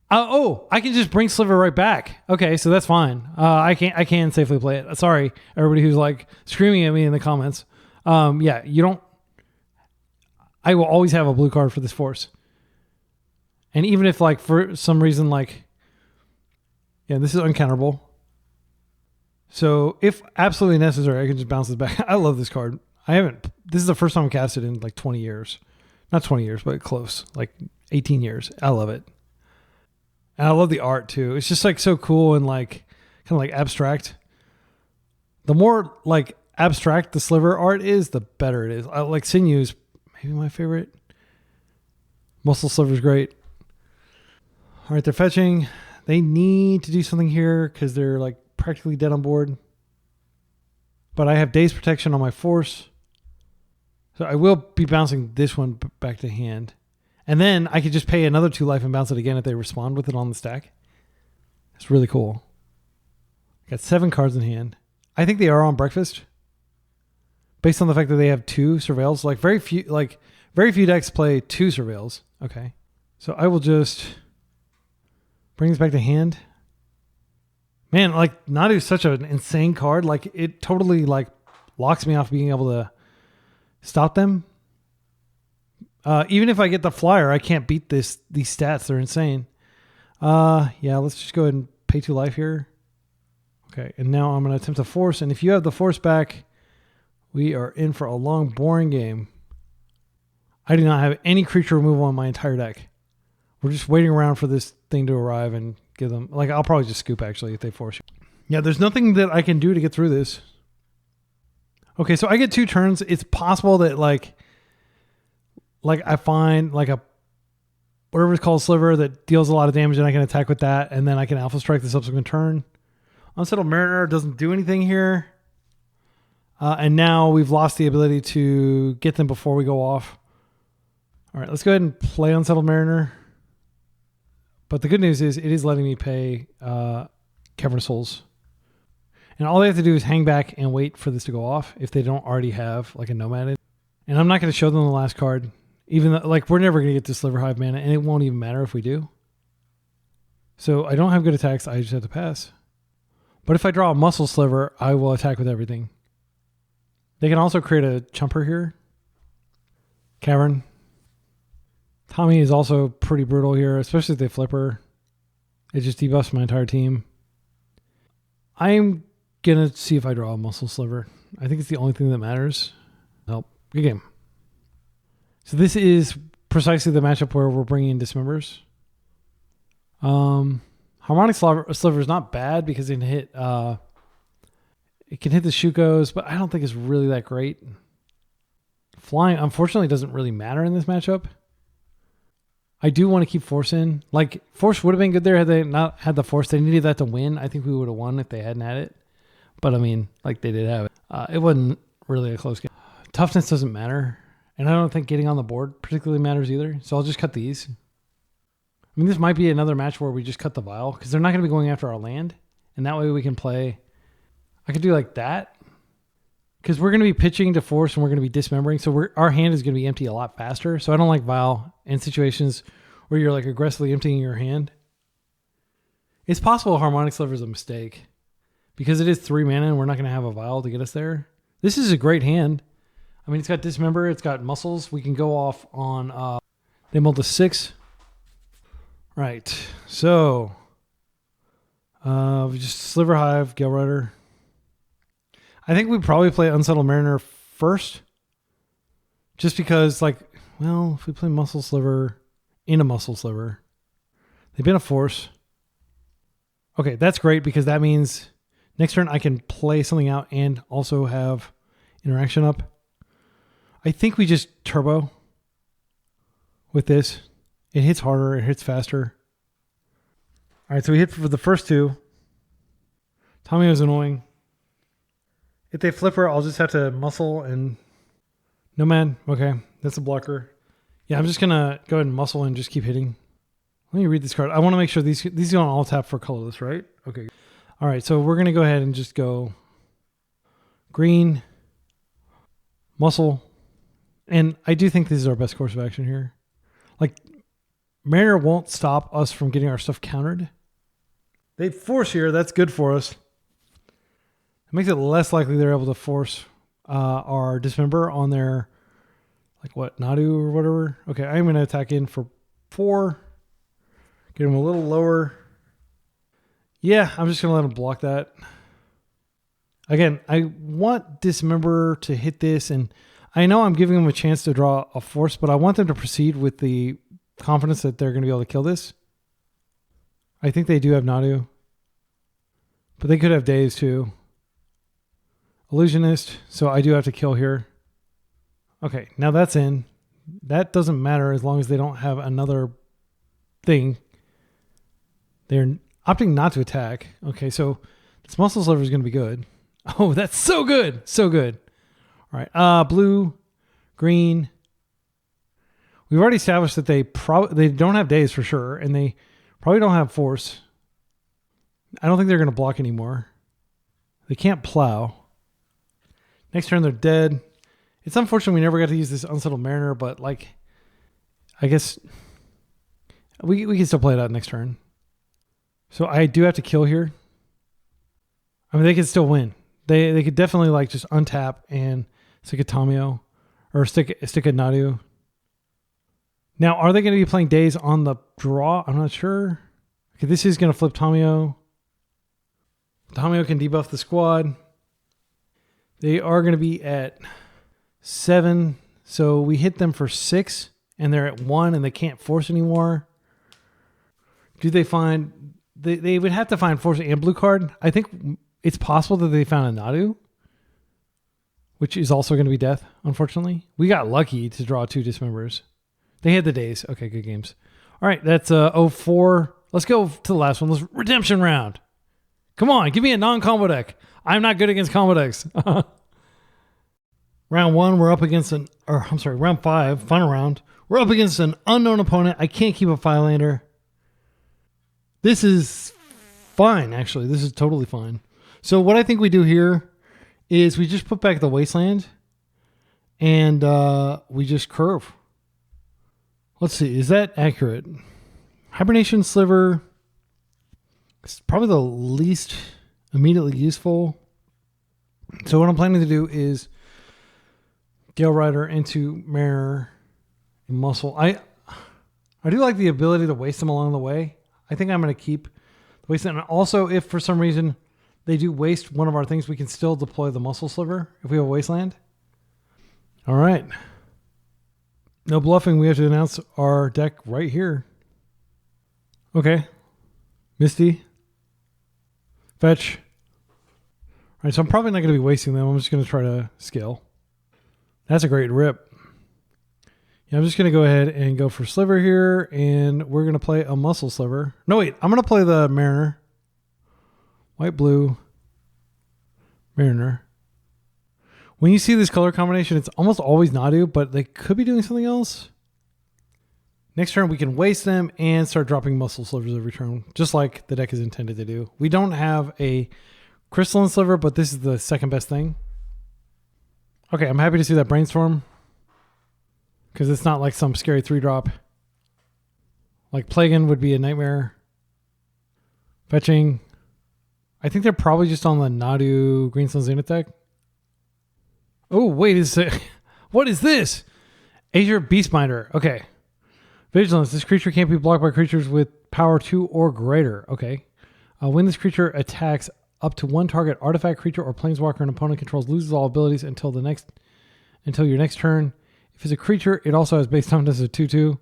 can just bring Sliver right back. Okay, so that's fine. I can safely play it. Sorry, everybody who's like screaming at me in the comments. Yeah, you don't... I will always have a blue card for this force. And even if, like, for some reason, like... Yeah, this is uncounterable. So, if absolutely necessary, I can just bounce this back. I love this card. This is the first time I've cast it in, like, 20 years. Not 20 years, but close. Like, 18 years. I love it. And I love the art, too. It's just, like, so cool and, like, kind of, like, abstract. The more, like, abstract the Sliver art is, the better it is. I like Sinew's maybe my favorite. Muscle Sliver's great. All right, they're fetching. They need to do something here because they're, like, practically dead on board. But I have Daze Protection on my force. So I will be bouncing this one back to hand. And then I could just pay another 2 life and bounce it again if they respond with it on the stack. It's really cool. Got 7 cards in hand. I think they are on breakfast. Based on the fact that they have 2 surveils. Like very few decks play 2 surveils. Okay. So I will just bring this back to hand. Man, like, Nadu is such an insane card. Like, it totally, like, locks me off being able to stop them. Even if I get the flyer, I can't beat these stats. They're insane. Yeah, let's just go ahead and pay 2 life here. Okay, and now I'm going to attempt to force. And if you have the force back, we are in for a long, boring game. I do not have any creature removal on my entire deck. We're just waiting around for this thing to arrive and give them... Like, I'll probably just scoop, actually, if they force you. Yeah, there's nothing that I can do to get through this. Okay, so I get 2 turns. It's possible that, like I find, like, a... whatever it's called, Sliver, that deals a lot of damage, and I can attack with that, and then I can Alpha Strike the subsequent turn. Unsettled Mariner doesn't do anything here. And now we've lost the ability to get them before we go off. All right, let's go ahead and play Unsettled Mariner. But the good news is it is letting me pay Cavern of Souls. And all they have to do is hang back and wait for this to go off if they don't already have, like, a Nomad. And I'm not going to show them the last card. Even though, like, we're never going to get this Sliver Hive mana, and it won't even matter if we do. So I don't have good attacks. I just have to pass. But if I draw a Muscle Sliver, I will attack with everything. They can also create a Chumper here. Cavern. Tommy is also pretty brutal here, especially if they flipper. It just debuffs my entire team. I'm going to see if I draw a Muscle Sliver. I think it's the only thing that matters. Nope. Good game. So this is precisely the matchup where we're bringing in Dismembers. Harmonic Sliver is not bad because it can hit the Shukos, but I don't think it's really that great. Flying, unfortunately, doesn't really matter in this matchup. I do want to keep Force in. Like, Force would have been good there had they not had the Force. They needed that to win. I think we would have won if they hadn't had it. But, I mean, like, they did have it. It wasn't really a close game. Toughness doesn't matter. And I don't think getting on the board particularly matters either. So I'll just cut these. I mean, this might be another match where we just cut the Vial because they're not going to be going after our land. And that way we can play. I could do like that. Because we're going to be pitching to Force and we're going to be dismembering. So our hand is going to be empty a lot faster. So I don't like Vial in situations where you're like aggressively emptying your hand. It's possible Harmonic Sliver is a mistake. Because it is 3 mana and we're not going to have a Vial to get us there. This is a great hand. I mean, it's got Dismember. It's got Muscles. We can go off on... they mulled to 6. Right. So... we just Sliver Hive, Gale Rider... I think we'd probably play Unsettled Mariner first. Just because, like, well, if we play Muscle Sliver in a Muscle Sliver, they've been a Force. Okay, that's great because that means next turn I can play something out and also have interaction up. I think we just turbo with this. It hits harder, it hits faster. All right, so we hit for the first 2. Tommy was annoying. If they flip her, I'll just have to muscle and... Nomad. Okay, that's a blocker. Yeah, I'm just going to go ahead and muscle and just keep hitting. Let me read this card. I want to make sure these don't all tap for colorless, right? Okay. All right, so we're going to go ahead and just go green, muscle. And I do think this is our best course of action here. Like, Mariner won't stop us from getting our stuff countered. They Force here. That's good for us. It makes it less likely they're able to force our Dismember on their, like what, Nadu or whatever. Okay, I'm going to attack in for 4. Get him a little lower. Yeah, I'm just going to let him block that. Again, I want Dismember to hit this, and I know I'm giving them a chance to draw a Force, but I want them to proceed with the confidence that they're going to be able to kill this. I think they do have Nadu. But they could have Days too. Illusionist, so I do have to kill here. Okay, now that's in. That doesn't matter as long as they don't have another thing. They're opting not to attack. Okay, so this Muscle Sliver is going to be good. Oh, that's so good. So good. All right, blue, green. We've already established that they don't have Days for sure, and they probably don't have Force. I don't think they're going to block anymore. They can't plow. Next turn, they're dead. It's unfortunate we never got to use this Unsettled Mariner, but like, I guess we can still play it out next turn. So I do have to kill here. I mean, they could still win. They could definitely like just untap and stick a Tamio or stick a Nadu. Now, are they going to be playing Days on the draw? I'm not sure. Okay, this is going to flip Tamio. Tamio can debuff the squad. They are going to be at 7. So we hit them for 6 and they're at 1 and they can't force anymore. Do they find... They would have to find Force and blue card. I think it's possible that they found a Nadu, which is also going to be death, unfortunately. We got lucky to draw 2 Dismembers. They had the Days. Okay, good games. All right, that's 0-4. Let's go to the last one. Let's redemption round. Come on, give me a non-combo deck. I'm not good against combo decks. Round 1, we're up against round 5, final round. We're up against an unknown opponent. I can't keep a Firelander. This is fine, actually. This is totally fine. So what I think we do here is we just put back the Wasteland and we just curve. Let's see, is that accurate? Hibernation Sliver is probably the least immediately useful. So what I'm planning to do is Gale Rider into Mariner and Muscle. I do like the ability to waste them along the way. I think I'm going to keep the Wasteland. And also, if for some reason they do waste one of our things, we can still deploy the Muscle Sliver if we have a Wasteland. All right. No bluffing. We have to announce our deck right here. Okay. Misty. Fetch. All right, so I'm probably not going to be wasting them. I'm just going to try to scale. That's a great rip. Yeah, I'm just going to go ahead and go for Sliver here, and we're going to play a Muscle Sliver. No, wait. I'm going to play the Mariner. White, blue, Mariner. When you see this color combination, it's almost always Nadu, but they could be doing something else. Next turn, we can waste them and start dropping Muscle Slivers every turn, just like the deck is intended to do. We don't have a Crystalline Sliver, but this is the second best thing. Okay, I'm happy to see that Brainstorm, because it's not like some scary 3-drop. Like Plagan would be a nightmare. Fetching. I think they're probably just on the Nadu Greenstone Zenith deck. Oh, wait, what is this? Azure Beastminder. Okay. Vigilance. This creature can't be blocked by creatures with power 2 or greater. Okay. When this creature attacks, up to one target artifact, creature, or planeswalker an opponent controls loses all abilities until your next turn. If it's a creature, it also has base toughness of 2/2.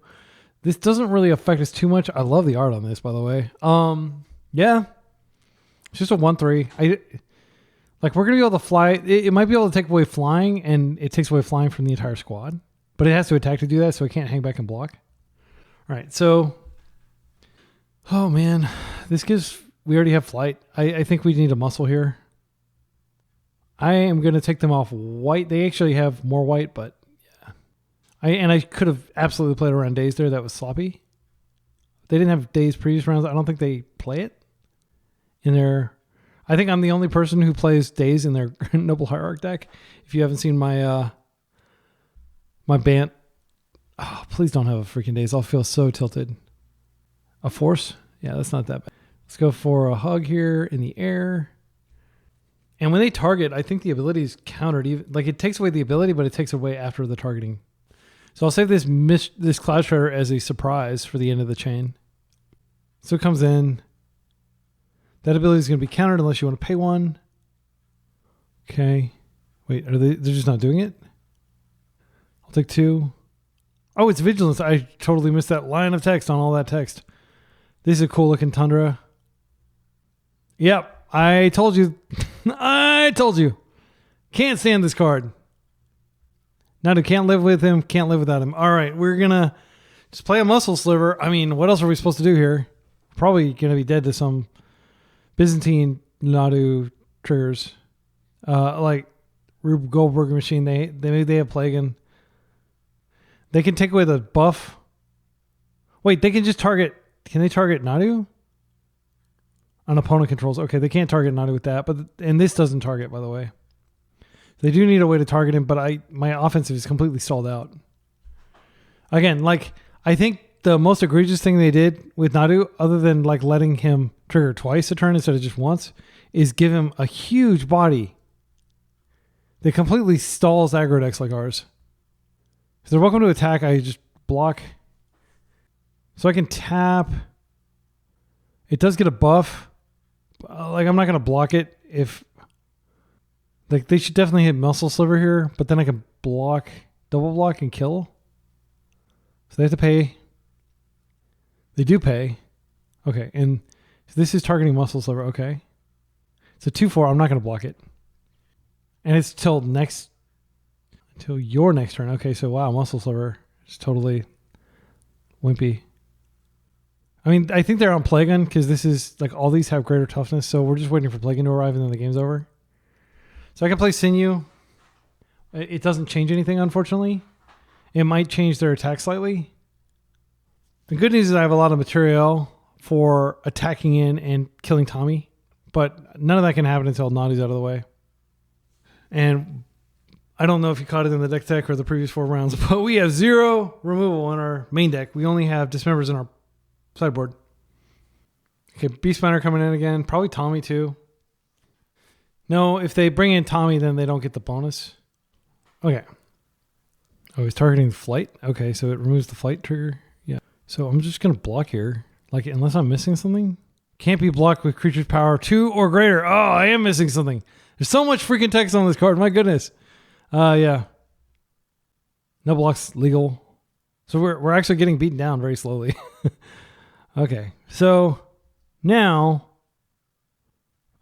This doesn't really affect us too much. I love the art on this, by the way. Yeah. It's just a 1/3. Like, we're going to be able to fly. It might be able to take away flying, and it takes away flying from the entire squad. But it has to attack to do that, so it can't hang back and block. All right, so... Oh, man. This gives... We already have flight. I think we need a muscle here. I am going to take them off white. They actually have more white, but... yeah. I could have absolutely played around Days there. That was sloppy. They didn't have Days previous rounds. I don't think they play it in their... I think I'm the only person who plays Days in their Noble Hierarch deck. If you haven't seen my my Bant, oh, please don't have a freaking Days. I'll feel so tilted. A Force? Yeah, that's not that bad. Let's go for a Hug here in the air. And when they target, I think the ability is countered. Even, like, it takes away the ability, but it takes away after the targeting. So I'll save this Cloud Shredder as a surprise for the end of the chain. So it comes in. That ability is going to be countered unless you want to pay one. Okay. Wait, they're just not doing it? I'll take 2. Oh, it's Vigilance. I totally missed that line of text on all that text. This is a cool looking Tundra. Yep, I told you. I told you. Can't stand this card. Nadu, can't live with him, can't live without him. All right, we're going to just play a Muscle Sliver. I mean, what else are we supposed to do here? Probably going to be dead to some Byzantine Nadu triggers. Like Rube Goldberg Machine. They have Plagan. They can take away the buff. Wait, they can just target... Can they target Nadu? On opponent controls. Okay, they can't target Nadu with that. And this doesn't target, by the way. They do need a way to target him, but my offensive is completely stalled out. Again, like, I think the most egregious thing they did with Nadu, other than like letting him trigger twice a turn instead of just once, is give him a huge body that completely stalls aggro decks like ours. If they're welcome to attack, I just block. So I can tap. It does get a buff. Like, I'm not going to block it if... Like, they should definitely hit Muscle Sliver here, but then I can block, double block and kill. So they have to pay. They do pay. Okay, and this is targeting Muscle Sliver. Okay. It's a 2/4. I'm not going to block it. And it's till your next turn. Okay, so wow, Muscle Sliver is totally wimpy. I mean, I think they're on Plagan because this is like all these have greater toughness. So we're just waiting for Plagan to arrive and then the game's over. So I can play Sinew. It doesn't change anything, unfortunately. It might change their attack slightly. The good news is I have a lot of material for attacking in and killing Tommy, but none of that can happen until Nadu's out of the way. And I don't know if you caught it in the deck tech or the previous 4 rounds, but we have 0 removal on our main deck. We only have Dismembers in our sideboard. Okay, Beastminder coming in again. Probably Tommy too. No, if they bring in Tommy, then they don't get the bonus. Okay. Oh, he's targeting flight? Okay, so it removes the flight trigger. Yeah. So I'm just going to block here. Like, unless I'm missing something. Can't be blocked with creature's power 2 or greater. Oh, I am missing something. There's so much freaking text on this card. My goodness. Yeah. No blocks legal. So we're actually getting beaten down very slowly. Okay, so now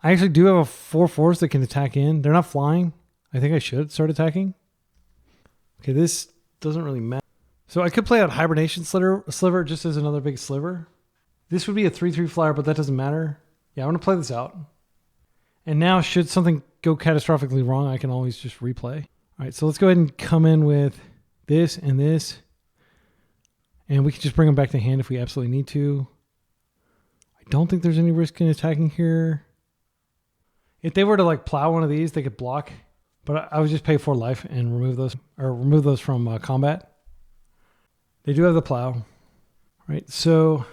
I actually do have a 4/4 that can attack in. They're not flying. I think I should start attacking. Okay, this doesn't really matter. So I could play out Hibernation Sliver just as another big sliver. This would be a 3/3 flyer, but that doesn't matter. Yeah, I'm going to play this out. And now should something go catastrophically wrong, I can always just replay. All right, so let's go ahead and come in with this and this. And we can just bring them back to hand if we absolutely need to. I don't think there's any risk in attacking here. If they were to like plow one of these, they could block. But I would just pay 4 life and remove those from combat. They do have the plow. Right, so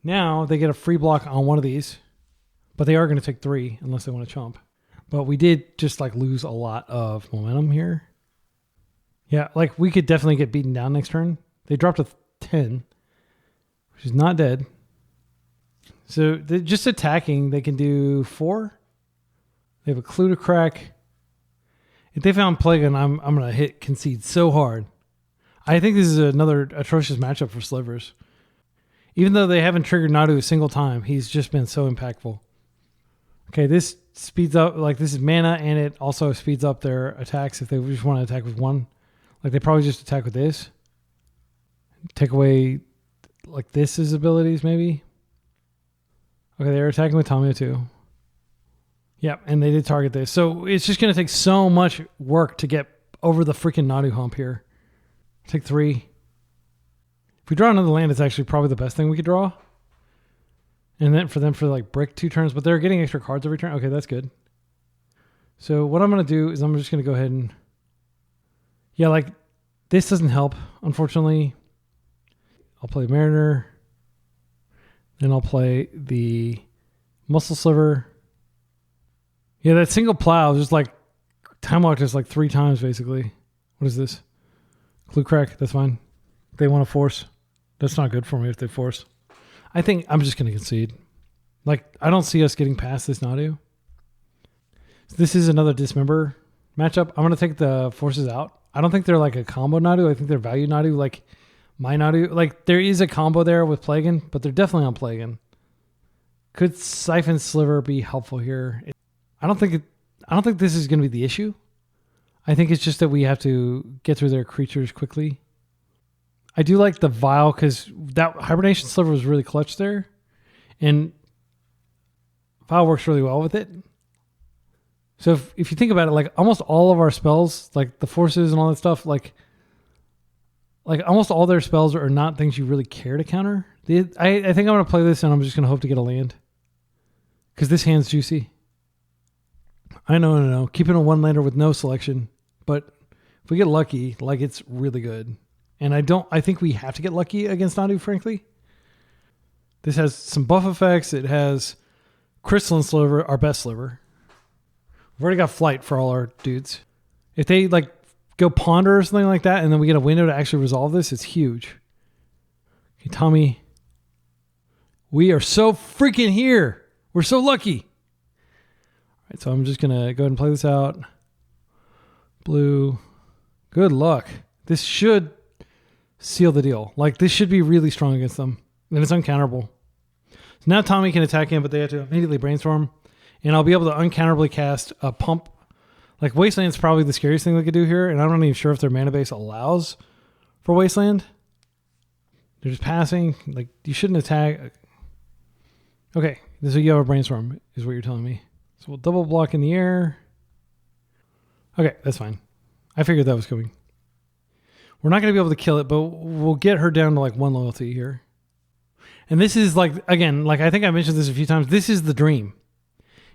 now they get a free block on one of these. But they are going to take 3 unless they want to chomp. But we did just like lose a lot of momentum here. Yeah, like we could definitely get beaten down next turn. They dropped a 10, which is not dead. So just attacking, they can do 4. They have a clue to crack. If they found Plagan, I'm going to hit concede so hard. I think this is another atrocious matchup for Slivers. Even though they haven't triggered Nadu a single time, he's just been so impactful. Okay, this speeds up, like this is mana, and it also speeds up their attacks if they just want to attack with 1. Like they probably just attack with this. Take away like this's abilities maybe. Okay, they're attacking with Tamio too. Yeah, and they did target this. So it's just going to take so much work to get over the freaking Nadu hump here. Take 3. If we draw another land, it's actually probably the best thing we could draw. And then for them for like brick 2 turns, but they're getting extra cards every turn. Okay, that's good. So what I'm going to do is I'm just going to go ahead and... Yeah, like this doesn't help, unfortunately. I'll play Mariner. Then I'll play the Muscle Sliver. Yeah, that single plow just like time walked us like 3 times basically. What is this? Clue crack, that's fine. They want to force. That's not good for me if they force. I think I'm just going to concede. Like, I don't see us getting past this Nadu. So this is another dismember matchup. I'm going to take the forces out. I don't think they're like a combo Nadu. I think they're value Nadu, like my Nadu. Like, there is a combo there with Plagan, but they're definitely on Plagan. Could Siphon Sliver be helpful here? I don't think this is going to be the issue. I think it's just that we have to get through their creatures quickly. I do like the Vial because that Hibernation Sliver was really clutch there. And Vial works really well with it. So if you think about it, like almost all of our spells, like the forces and all that stuff, like almost all their spells are not things you really care to counter. I think I'm going to play this and I'm just going to hope to get a land. Because this hand's juicy. I know. Keeping a 1-lander with no selection. But if we get lucky, like it's really good. And I think we have to get lucky against Nadu, frankly. This has some buff effects. It has Crystalline Sliver, our best sliver. We've already got Flight for all our dudes. If they like go Ponder or something like that, and then we get a window to actually resolve this, it's huge. Okay, Tommy. We are so freaking here. We're so lucky. All right, so I'm just going to go ahead and play this out. Blue. Good luck. This should seal the deal. Like, this should be really strong against them. And it's uncounterable. So now Tommy can attack him, but they have to immediately brainstorm. And I'll be able to uncounterably cast a pump. Like, Wasteland's probably the scariest thing they could do here. And I'm not even sure if their mana base allows for Wasteland. They're just passing. Like, you shouldn't attack. Okay. This is you have a brainstorm, is what you're telling me. So we'll double block in the air. Okay, that's fine. I figured that was coming. We're not going to be able to kill it, but we'll get her down to like 1 loyalty here. And this is like, again, like I think I mentioned this a few times. This is the dream.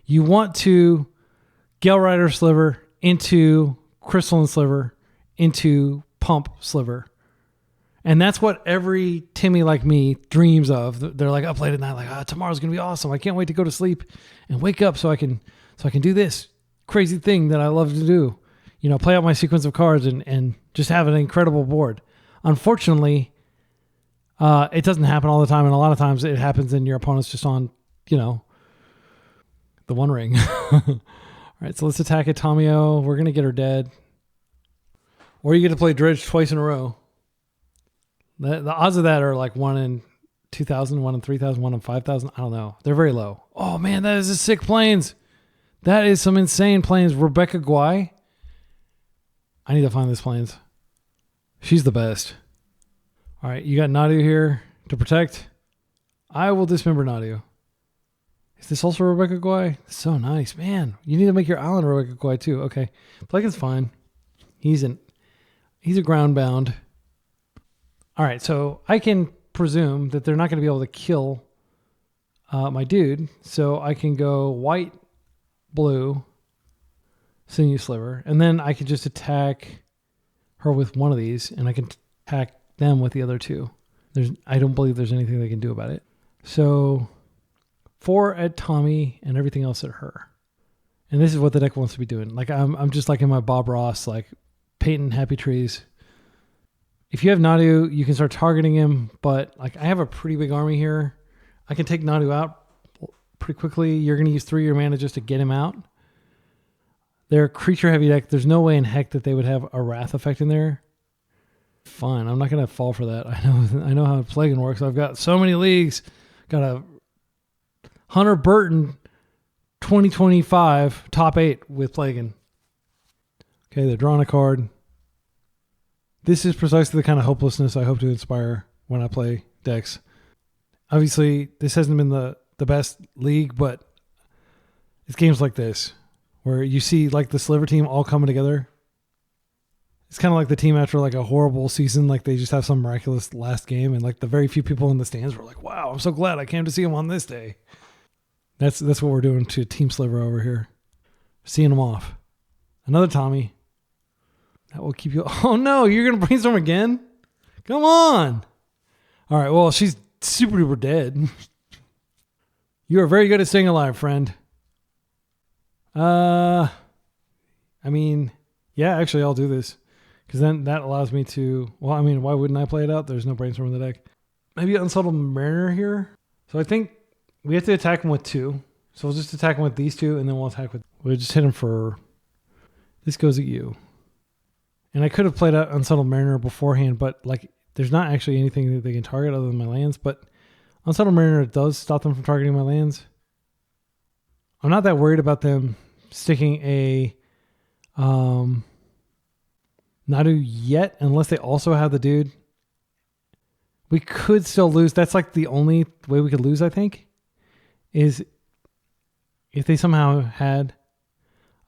You want to Gale Rider Sliver into Crystalline Sliver into Pump Sliver. And that's what every Timmy like me dreams of. They're like up late at night, like, tomorrow's going to be awesome. I can't wait to go to sleep and wake up so I can do this crazy thing that I love to do. You know, play out my sequence of cards and just have an incredible board. Unfortunately, it doesn't happen all the time. And a lot of times it happens and your opponent's just on, the one ring. All right, so let's attack at Tamio. We're going to get her dead. Or you get to play Dredge twice in a row. The odds of that are like 1 in 2,000, 1 in 3,000, 1 in 5,000. I don't know. They're very low. Oh man, that is a sick planes. That is some insane planes. Rebecca Guai. I need to find this planes. She's the best. All right, you got Nadu here to protect. I will dismember Nadu. Is this also Rebecca Guai? So nice, man. You need to make your island Rebecca Guai too. Okay, Plague's fine. He's a ground bound. All right, so I can presume that they're not going to be able to kill my dude. So I can go white, blue, Sinew Sliver, and then I can just attack her with one of these, and I can attack them with the other two. I don't believe there's anything they can do about it. So 4 at Tommy and everything else at her. And this is what the deck wants to be doing. Like I'm just like in my Bob Ross, like painting happy trees. If you have Nadu, you can start targeting him, but like I have a pretty big army here. I can take Nadu out pretty quickly. You're going to use 3 of your mana just to get him out. They're a creature heavy deck. There's no way in heck that they would have a Wrath effect in there. Fine, I'm not going to fall for that. I know how Plaguein works. I've got so many leagues. Got a Hunter Burton 2025 top 8 with Plaguein. Okay, they're drawing a card. This is precisely the kind of hopelessness I hope to inspire when I play decks. Obviously, this hasn't been the best league, but it's games like this where you see like the Sliver team all coming together. It's kind of like the team after like a horrible season, like they just have some miraculous last game, and like the very few people in the stands were like, "Wow, I'm so glad I came to see him on this day." That's what we're doing to Team Sliver over here, seeing them off. Another Tommy. That will keep you. Oh no, you're gonna brainstorm again? Come on! All right, well she's super duper dead. You are very good at staying alive, friend. I mean, yeah, actually I'll do this. Because then that allows me to, well, I mean, why wouldn't I play it out? There's no brainstorm in the deck. Maybe Unsettled Mariner here. So I think we have to attack him with 2. So we'll just attack him with these 2, and then we'll just hit him for, this goes at you. And I could have played out Unsettled Mariner beforehand, but like, there's not actually anything that they can target other than my lands, but Unsettled Mariner does stop them from targeting my lands. I'm not that worried about them sticking a, Nadu yet, unless they also have the dude. We could still lose. That's like the only way we could lose, I think, is if they somehow had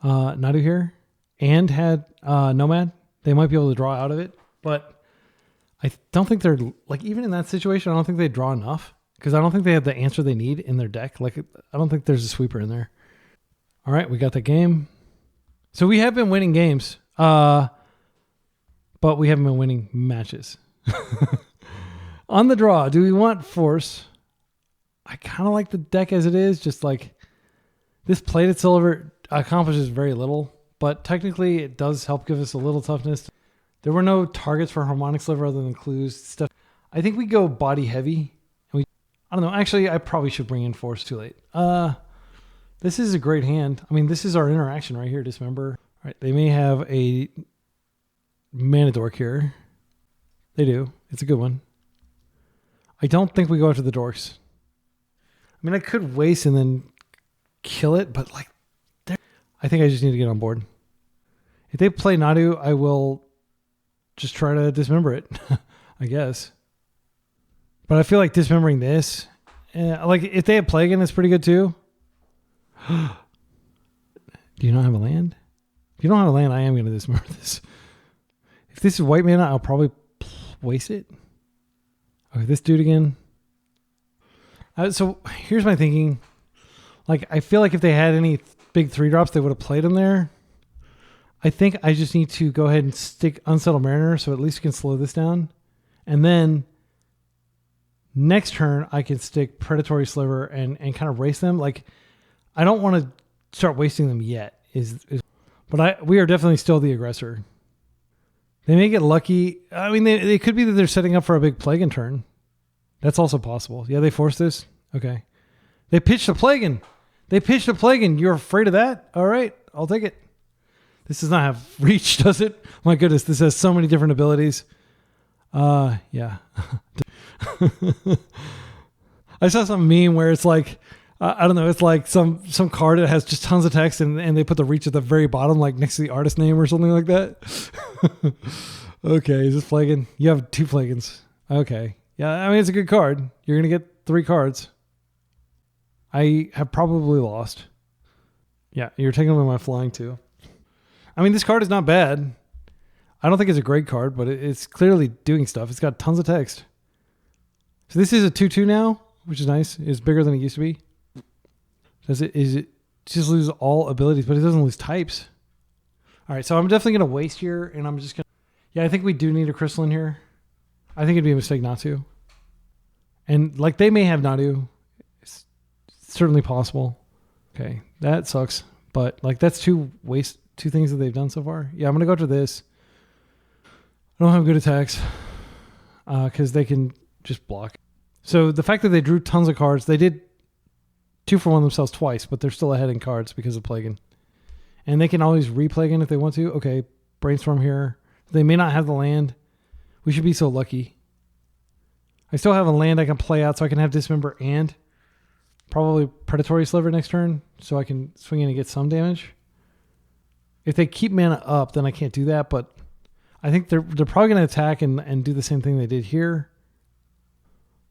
Nadu here and had Nomad, they might be able to draw out of it. But I don't think they're, like, even in that situation, I don't think they draw enough because I don't think they have the answer they need in their deck. Like, I don't think there's a sweeper in there. All right, we got the game. So we have been winning games. But we haven't been winning matches. On the draw, do we want Force? I kind of like the deck as it is. Just like this Plated Silver accomplishes very little, but technically it does help give us a little toughness. There were no targets for Harmonic Sliver other than clues stuff. I think we go body heavy. I don't know. Actually, I probably should bring in Force too late. This is a great hand. I mean, this is our interaction right here. Dismember. All right, they may have a Mana Dork here. They do. It's a good one. I don't think we go after the dorks. I mean, I could waste and then kill it, but like, I think I just need to get on board. If they play Nadu, I will just try to dismember it, I guess. But I feel like dismembering this, like if they have Plaguein, it's pretty good too. Do you not have a land? If you don't have a land, I am going to dismember this. If this is white mana, I'll probably waste it. Okay, this dude again. So here's my thinking. Like, I feel like if they had any big 3-drops, they would have played them there. I think I just need to go ahead and stick Unsettled Mariner, so at least we can slow this down. And then next turn, I can stick Predatory Sliver and kind of race them. Like, I don't want to start wasting them yet. But we are definitely still the aggressor. They may get lucky. I mean, they could be that they're setting up for a big Plaguein turn. That's also possible. Yeah, they forced this. Okay. They pitched a Plaguein. You're afraid of that? All right, I'll take it. This does not have reach, does it? My goodness, this has so many different abilities. Yeah. I saw some meme where it's like, I don't know, it's like some card that has just tons of text and they put the reach at the very bottom, like next to the artist name or something like that. Okay, is this Flagon? You have 2 Flagons. Okay. Yeah, I mean, it's a good card. You're going to get 3 cards. I have probably lost. Yeah, you're taking away my flying too. I mean, this card is not bad. I don't think it's a great card, but it's clearly doing stuff. It's got tons of text. So this is a 2/2 now, which is nice. It's bigger than it used to be. Is it just lose all abilities, but it doesn't lose types? All right, so I'm definitely going to waste here, and I'm just going to... Yeah, I think we do need a crystal in here. I think it'd be a mistake not to. And like they may have Nadu. It's certainly possible. Okay, that sucks. But like that's 2 things that they've done so far. Yeah, I'm going to go to this. I don't have good attacks because they can just block. So the fact that they drew tons of cards, they did 2 for 1 themselves twice, but they're still ahead in cards because of Plaguein. And they can always re-Plaguein if they want to. Okay, Brainstorm here. They may not have the land. We should be so lucky. I still have a land I can play out so I can have Dismember and probably Predatory Sliver next turn so I can swing in and get some damage. If they keep mana up, then I can't do that, but I think they're probably going to attack and do the same thing they did here.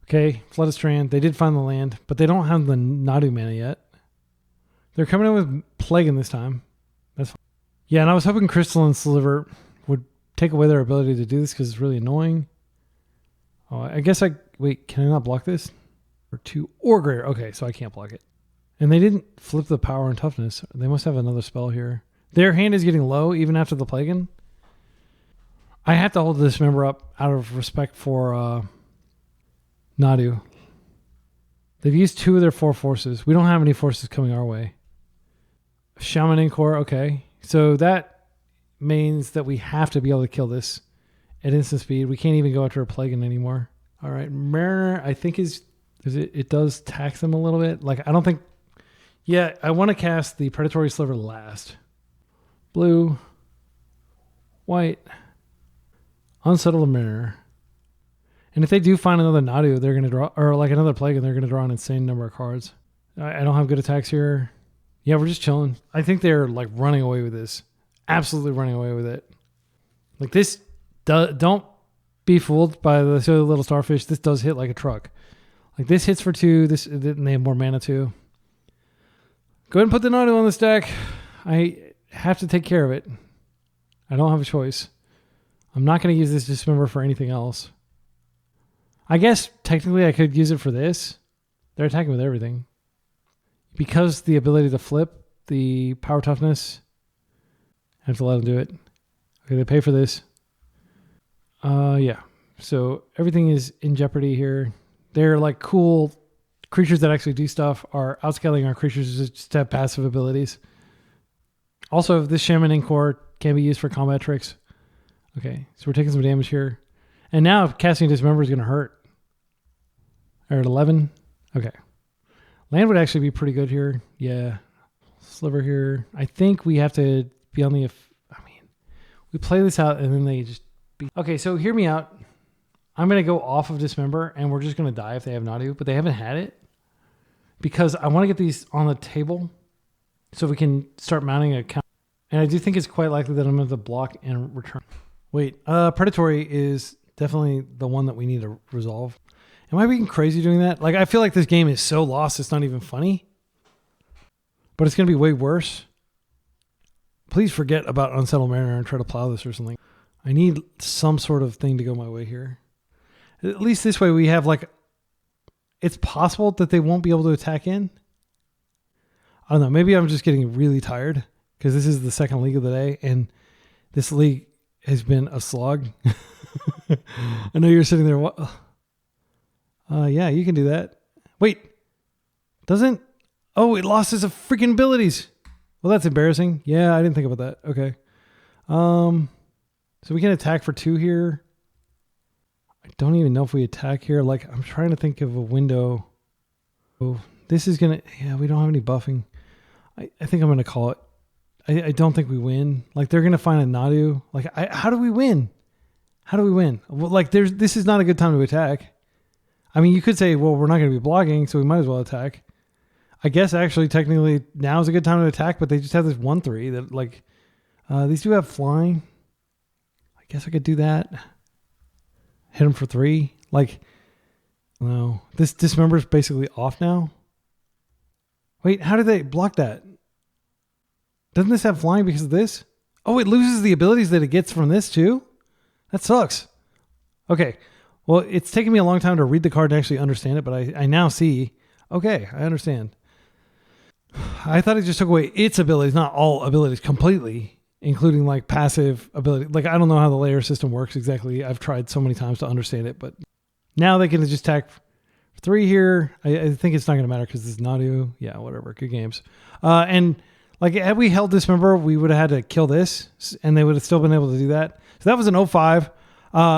Okay, Flooded Strand. They did find the land, but they don't have the Nadu mana yet. They're coming in with Plaguein this time. That's fine. Yeah, and I was hoping Crystalline Sliver would take away their ability to do this because it's really annoying. Oh, I guess wait, can I not block this? Or 2 or greater. Okay, so I can't block it. And they didn't flip the power and toughness. They must have another spell here. Their hand is getting low even after the Plaguein. I have to hold this member up out of respect for Nadu. They've used 2 of their 4 forces. We don't have any forces coming our way. Shaman Encore, okay. So that means that we have to be able to kill this at instant speed. We can't even go after a Plaguein anymore. All right, Mariner, I think it does tax them a little bit. Like, I don't think... Yeah, I want to cast the Predatory Sliver last. Blue. White. Unsettle the Mariner. And if they do find another Nadu, they're going to draw... Or like another Plaguein, they're going to draw an insane number of cards. I don't have good attacks here. Yeah, we're just chilling. I think they're like running away with this. Absolutely running away with it. Like this... Don't be fooled by the silly little starfish. This does hit like a truck. Like this hits for 2. And they have more mana too. Go ahead and put the Nadu on this deck. I have to take care of it. I don't have a choice. I'm not going to use this Dismember for anything else. I guess technically I could use it for this. They're attacking with everything. Because the ability to flip the power toughness, I have to let them do it. Okay, they pay for this. Yeah. So everything is in jeopardy here. They're like cool creatures that actually do stuff are outscaling our creatures just to have passive abilities. Also, this Shaman Encore can be used for combat tricks. Okay, so we're taking some damage here. And now casting Dismember is going to hurt. Or at 11. Okay. Land would actually be pretty good here. Yeah. Sliver here. I think we have to be on the... we play this out and then they just... Okay, so hear me out. I'm going to go off of Dismember and we're just going to die if they have Nadu, but they haven't had it. Because I want to get these on the table so we can start mounting a count. And I do think it's quite likely that I'm going to block and return. Wait, Predatory is definitely the one that we need to resolve. Am I being crazy doing that? Like, I feel like this game is so lost, it's not even funny. But it's going to be way worse. Please forget about Unsettled Mariner and try to plow this or something. I need some sort of thing to go my way here. At least this way we have like... It's possible that they won't be able to attack in. I don't know. Maybe I'm just getting really tired because this is the second league of the day and this league has been a slog. I know you're sitting there. What? Yeah, you can do that. Wait, doesn't... Oh, it lost its freaking abilities. Well, that's embarrassing. Yeah, I didn't think about that. Okay. So we can attack for 2 here. I don't even know if we attack here. Like, I'm trying to think of a window. Oh, this is going to... Yeah, we don't have any buffing. I think I'm going to call it. I don't think we win. Like, they're going to find a Nadu. Like, how do we win? How do we win? Well, like this is not a good time to attack. I mean, you could say, well, we're not going to be blocking, so we might as well attack. I guess actually technically now is a good time to attack, but they just have this 1/3 that like these do have flying. I guess I could do that. Hit them for 3. Like, no, this dismember is basically off now. Wait, how did they block that? Doesn't this have flying because of this? Oh, it loses the abilities that it gets from this too? That sucks. Okay. Well, it's taken me a long time to read the card and actually understand it, but I now see, okay, I understand. I thought it just took away its abilities, not all abilities completely, including like passive ability. Like, I don't know how the layer system works exactly. I've tried so many times to understand it, but now they can just attack 3 here. I think it's not going to matter because it's Nadu. Yeah, whatever. Good games. And like, had we held Dismember, we would have had to kill this, and they would have still been able to do that. So that was an 0-5.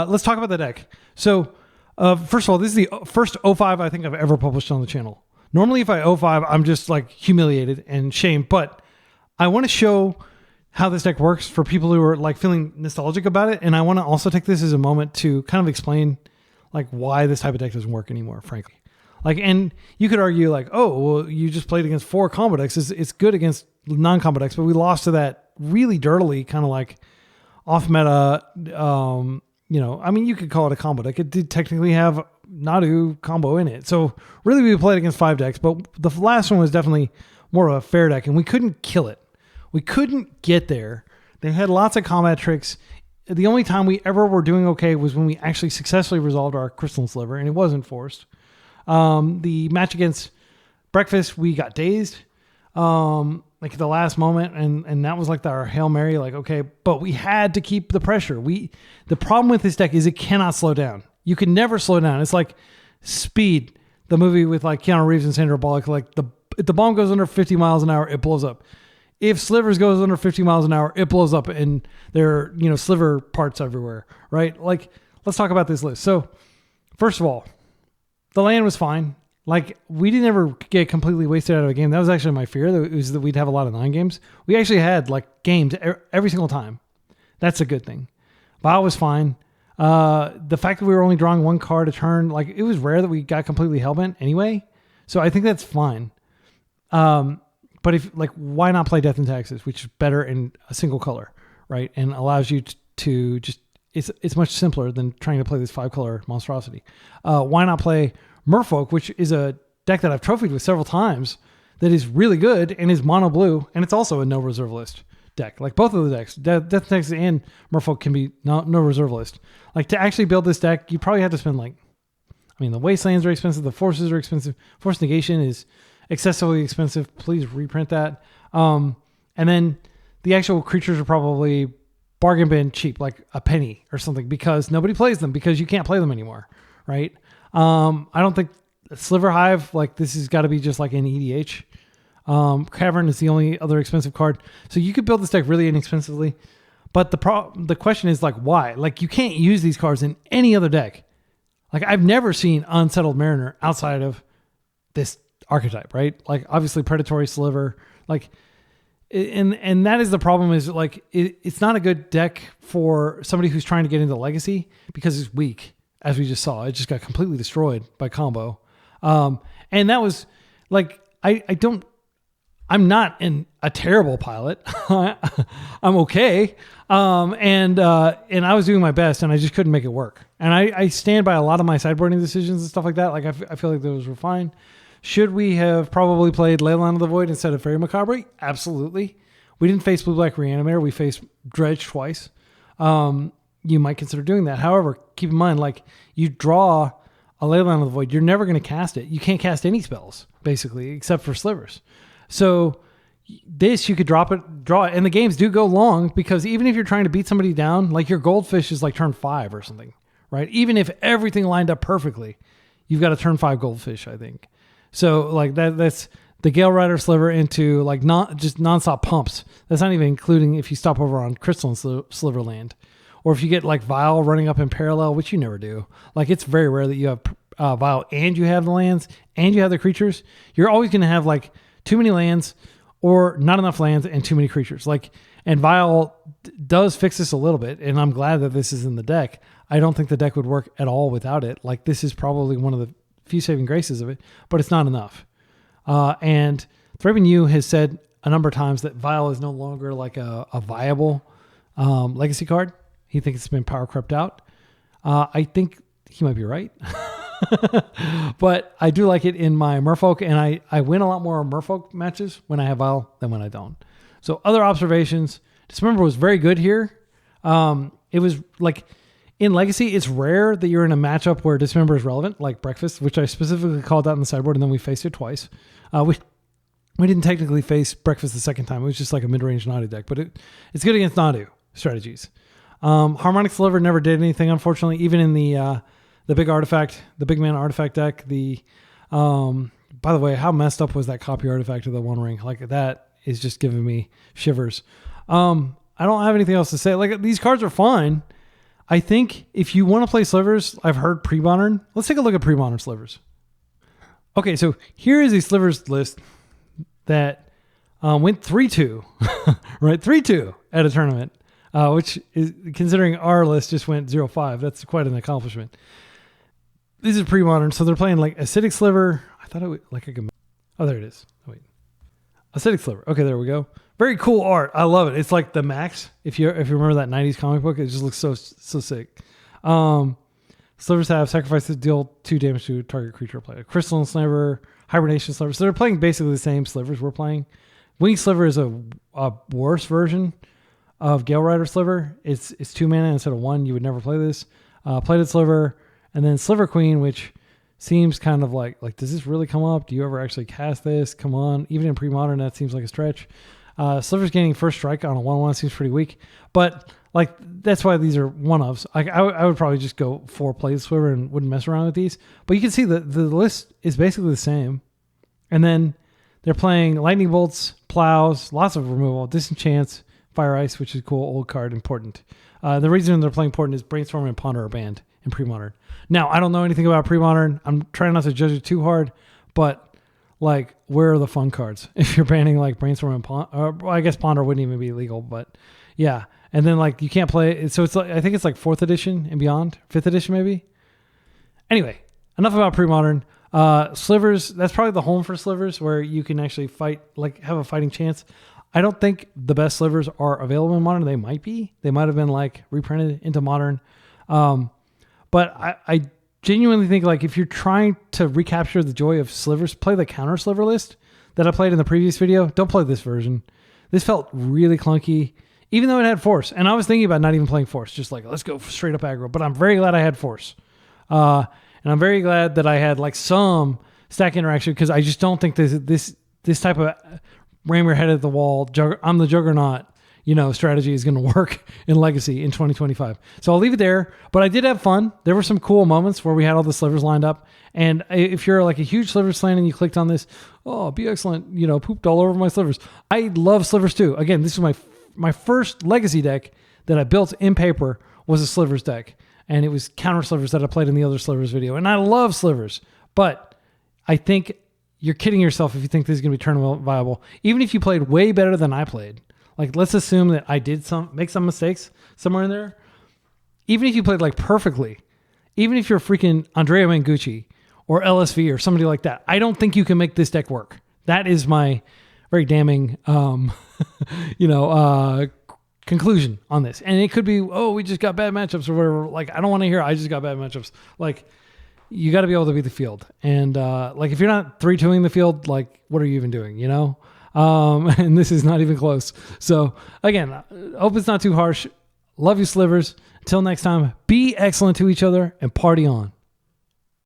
Let's talk about the deck. So, first of all, this is the first 0-5 I think I've ever published on the channel. Normally, if I 0-5, I'm just like humiliated and shamed, but I want to show how this deck works for people who are like feeling nostalgic about it. And I want to also take this as a moment to kind of explain like why this type of deck doesn't work anymore, frankly. Like, and you could argue like, oh, well, you just played against 4 combo decks. It's good against non-combo decks, but we lost to that really dirtily kind of like off meta, you know, I mean, you could call it a combo deck. It did technically have Nadu combo in it. So really we played against 5 decks, but the last one was definitely more of a fair deck and we couldn't kill it. We couldn't get there. They had lots of combat tricks. The only time we ever were doing okay was when we actually successfully resolved our Crystalline Sliver and it wasn't forced. The match against Breakfast, we got dazed. Like at the last moment, and that was like our Hail Mary, like, okay, but we had to keep the pressure. The problem with this deck is it cannot slow down. You can never slow down. It's like Speed, the movie with like Keanu Reeves and Sandra Bullock, like if the bomb goes under 50 miles an hour, it blows up. If Slivers goes under 50 miles an hour, it blows up and there are, you know, sliver parts everywhere, right? Like, let's talk about this list. So first of all, the land was fine. Like, we didn't ever get completely wasted out of a game. That was actually my fear, that we'd have a lot of 9 games. We actually had like games every single time. That's a good thing. Bio was fine. The fact that we were only drawing 1 card a turn, like it was rare that we got completely hellbent anyway. So I think that's fine. But if like, why not play Death and Taxes, which is better in a single color, right? And allows you to just, it's much simpler than trying to play this 5-color monstrosity. Why not play Merfolk, which is a deck that I've trophied with several times that is really good and is mono blue, and it's also a no reserve list deck. Like both of the decks, Death Texas and Merfolk can be no reserve list. Like to actually build this deck, you probably have to spend like, I mean, the Wastelands are expensive, the Forces are expensive, Force Negation is excessively expensive. Please reprint that. And then the actual creatures are probably bargain bin cheap, like a penny or something, because nobody plays them because you can't play them anymore, right? I don't think Sliver Hive, like this has got to be just like an EDH. Cavern is the only other expensive card. So you could build this deck really inexpensively. But the question is like, why? Like you can't use these cards in any other deck. Like I've never seen Unsettled Mariner outside of this archetype, right? Like obviously Predatory Sliver, like, and that is the problem is like, it's not a good deck for somebody who's trying to get into Legacy because it's weak. As we just saw, it just got completely destroyed by combo. And that was like, I'm not a terrible pilot. I'm okay. And I was doing my best and I just couldn't make it work. And I stand by a lot of my sideboarding decisions and stuff like that. Like I feel like those were fine. Should we have probably played Leyline of the Void instead of Fairy Macabre? Absolutely. We didn't face Blue Black Reanimator. We faced Dredge twice. You might consider doing that. However, keep in mind, like you draw a Leyline of the Void, you're never going to cast it. You can't cast any spells, basically, except for Slivers. So this, you could draw it, and the games do go long because even if you're trying to beat somebody down, like your Goldfish is like turn 5 or something, right? Even if everything lined up perfectly, you've got a turn 5 Goldfish, I think. So like that's the Gale Rider Sliver into like just nonstop pumps. That's not even including if you stop over on Crystalline Sliver land. Or if you get like Vial running up in parallel, which you never do. Like it's very rare that you have Vial and you have the lands and you have the creatures. You're always going to have like too many lands or not enough lands and too many creatures. Like, and Vial does fix this a little bit, and I'm glad that this is in the deck. I don't think the deck would work at all without it. Like, this is probably one of the few saving graces of it, but it's not enough. And Thraben Yu has said a number of times that Vial is no longer like a viable legacy card. He thinks it's been power crept out. I think he might be right. But I do like it in my Merfolk, and I win a lot more Merfolk matches when I have Vial than when I don't. So other observations, Dismember was very good here. It was like in Legacy, it's rare that you're in a matchup where Dismember is relevant, like Breakfast, which I specifically called out in the sideboard, and then we faced it twice. We didn't technically face Breakfast the second time. It was just like a mid-range Nadu deck, but it's good against Nadu strategies. Harmonic Sliver never did anything, unfortunately, even in the big artifact, the big man artifact deck. By the way, how messed up was that copy artifact of the One Ring? Like, that is just giving me shivers. I don't have anything else to say. Like, these cards are fine. I think if you want to play Slivers, I've heard pre-modern. Let's take a look at pre-modern Slivers. Okay, so here is a Slivers list that went 3-2, right? 3-2 at a tournament, which is, considering our list just went 0-5, that's quite an accomplishment. This is pre-modern, so they're playing like Acidic Sliver. I thought it would, like, oh, there it is. Oh, wait. Acidic Sliver. Okay, there we go. Very cool art. I love it. It's like the Max. If you remember that 90s comic book, it just looks so sick. Slivers have sacrifice to deal 2 damage to target creature player. Crystalline Sliver, Hibernation Sliver. So they're playing basically the same Slivers we're playing. Wing Sliver is a worse version of Gale Rider Sliver. It's 2 mana instead of 1. You would never play this. Plated Sliver, and then Sliver Queen, which seems kind of like, does this really come up? Do you ever actually cast this? Come on. Even in pre-modern, that seems like a stretch. Sliver's gaining first strike on a 1/1 seems pretty weak, but like, that's why these are one-ofs. I would probably just go 4 Plated Sliver and wouldn't mess around with these. But you can see that the list is basically the same. And then they're playing Lightning Bolts, Plows, lots of removal, Disenchants, Fire Ice, which is cool, old card, important. The reason they're playing important is Brainstorm and Ponder are banned in pre-modern. Now, I don't know anything about pre-modern. I'm trying not to judge it too hard, but like, where are the fun cards? If you're banning like Brainstorm and Ponder, well, I guess Ponder wouldn't even be legal, but yeah. And then like, you can't play it. So it's like, I think it's like 4th edition and beyond, 5th edition maybe. Anyway, enough about pre-modern. Slivers, that's probably the home for Slivers, where you can actually fight, like, have a fighting chance. I don't think the best Slivers are available in modern. They might be. They might have been like reprinted into modern. But I genuinely think, like, if you're trying to recapture the joy of Slivers, play the counter Sliver list that I played in the previous video. Don't play this version. This felt really clunky, even though it had Force. And I was thinking about not even playing Force, just like, let's go straight up aggro. But I'm very glad I had Force. And I'm very glad that I had like some stack interaction, because I just don't think this type of ram your head at the wall, I'm the Juggernaut, strategy is going to work in Legacy in 2025. So I'll leave it there, but I did have fun. There were some cool moments where we had all the Slivers lined up. And if you're like a huge Slivers fan and you clicked on this, oh, be excellent, pooped all over my Slivers. I love Slivers too. Again, this is my first Legacy deck that I built in paper was a Slivers deck. And it was counter Slivers that I played in the other Slivers video. And I love Slivers, but I think you're kidding yourself if you think this is going to be tournament viable. Even if you played way better than I played. Like, let's assume that I did make some mistakes somewhere in there. Even if you played like perfectly, even if you're freaking Andrea Mangucci or LSV or somebody like that, I don't think you can make this deck work. That is my very damning, conclusion on this. And it could be, oh, we just got bad matchups or whatever. Like, I don't want to hear I just got bad matchups. Like, you got to be able to beat the field. And like, if you're not 3-2ing the field, like, what are you even doing, And this is not even close. So again, hope it's not too harsh. Love you, Slivers. Until next time, be excellent to each other and party on.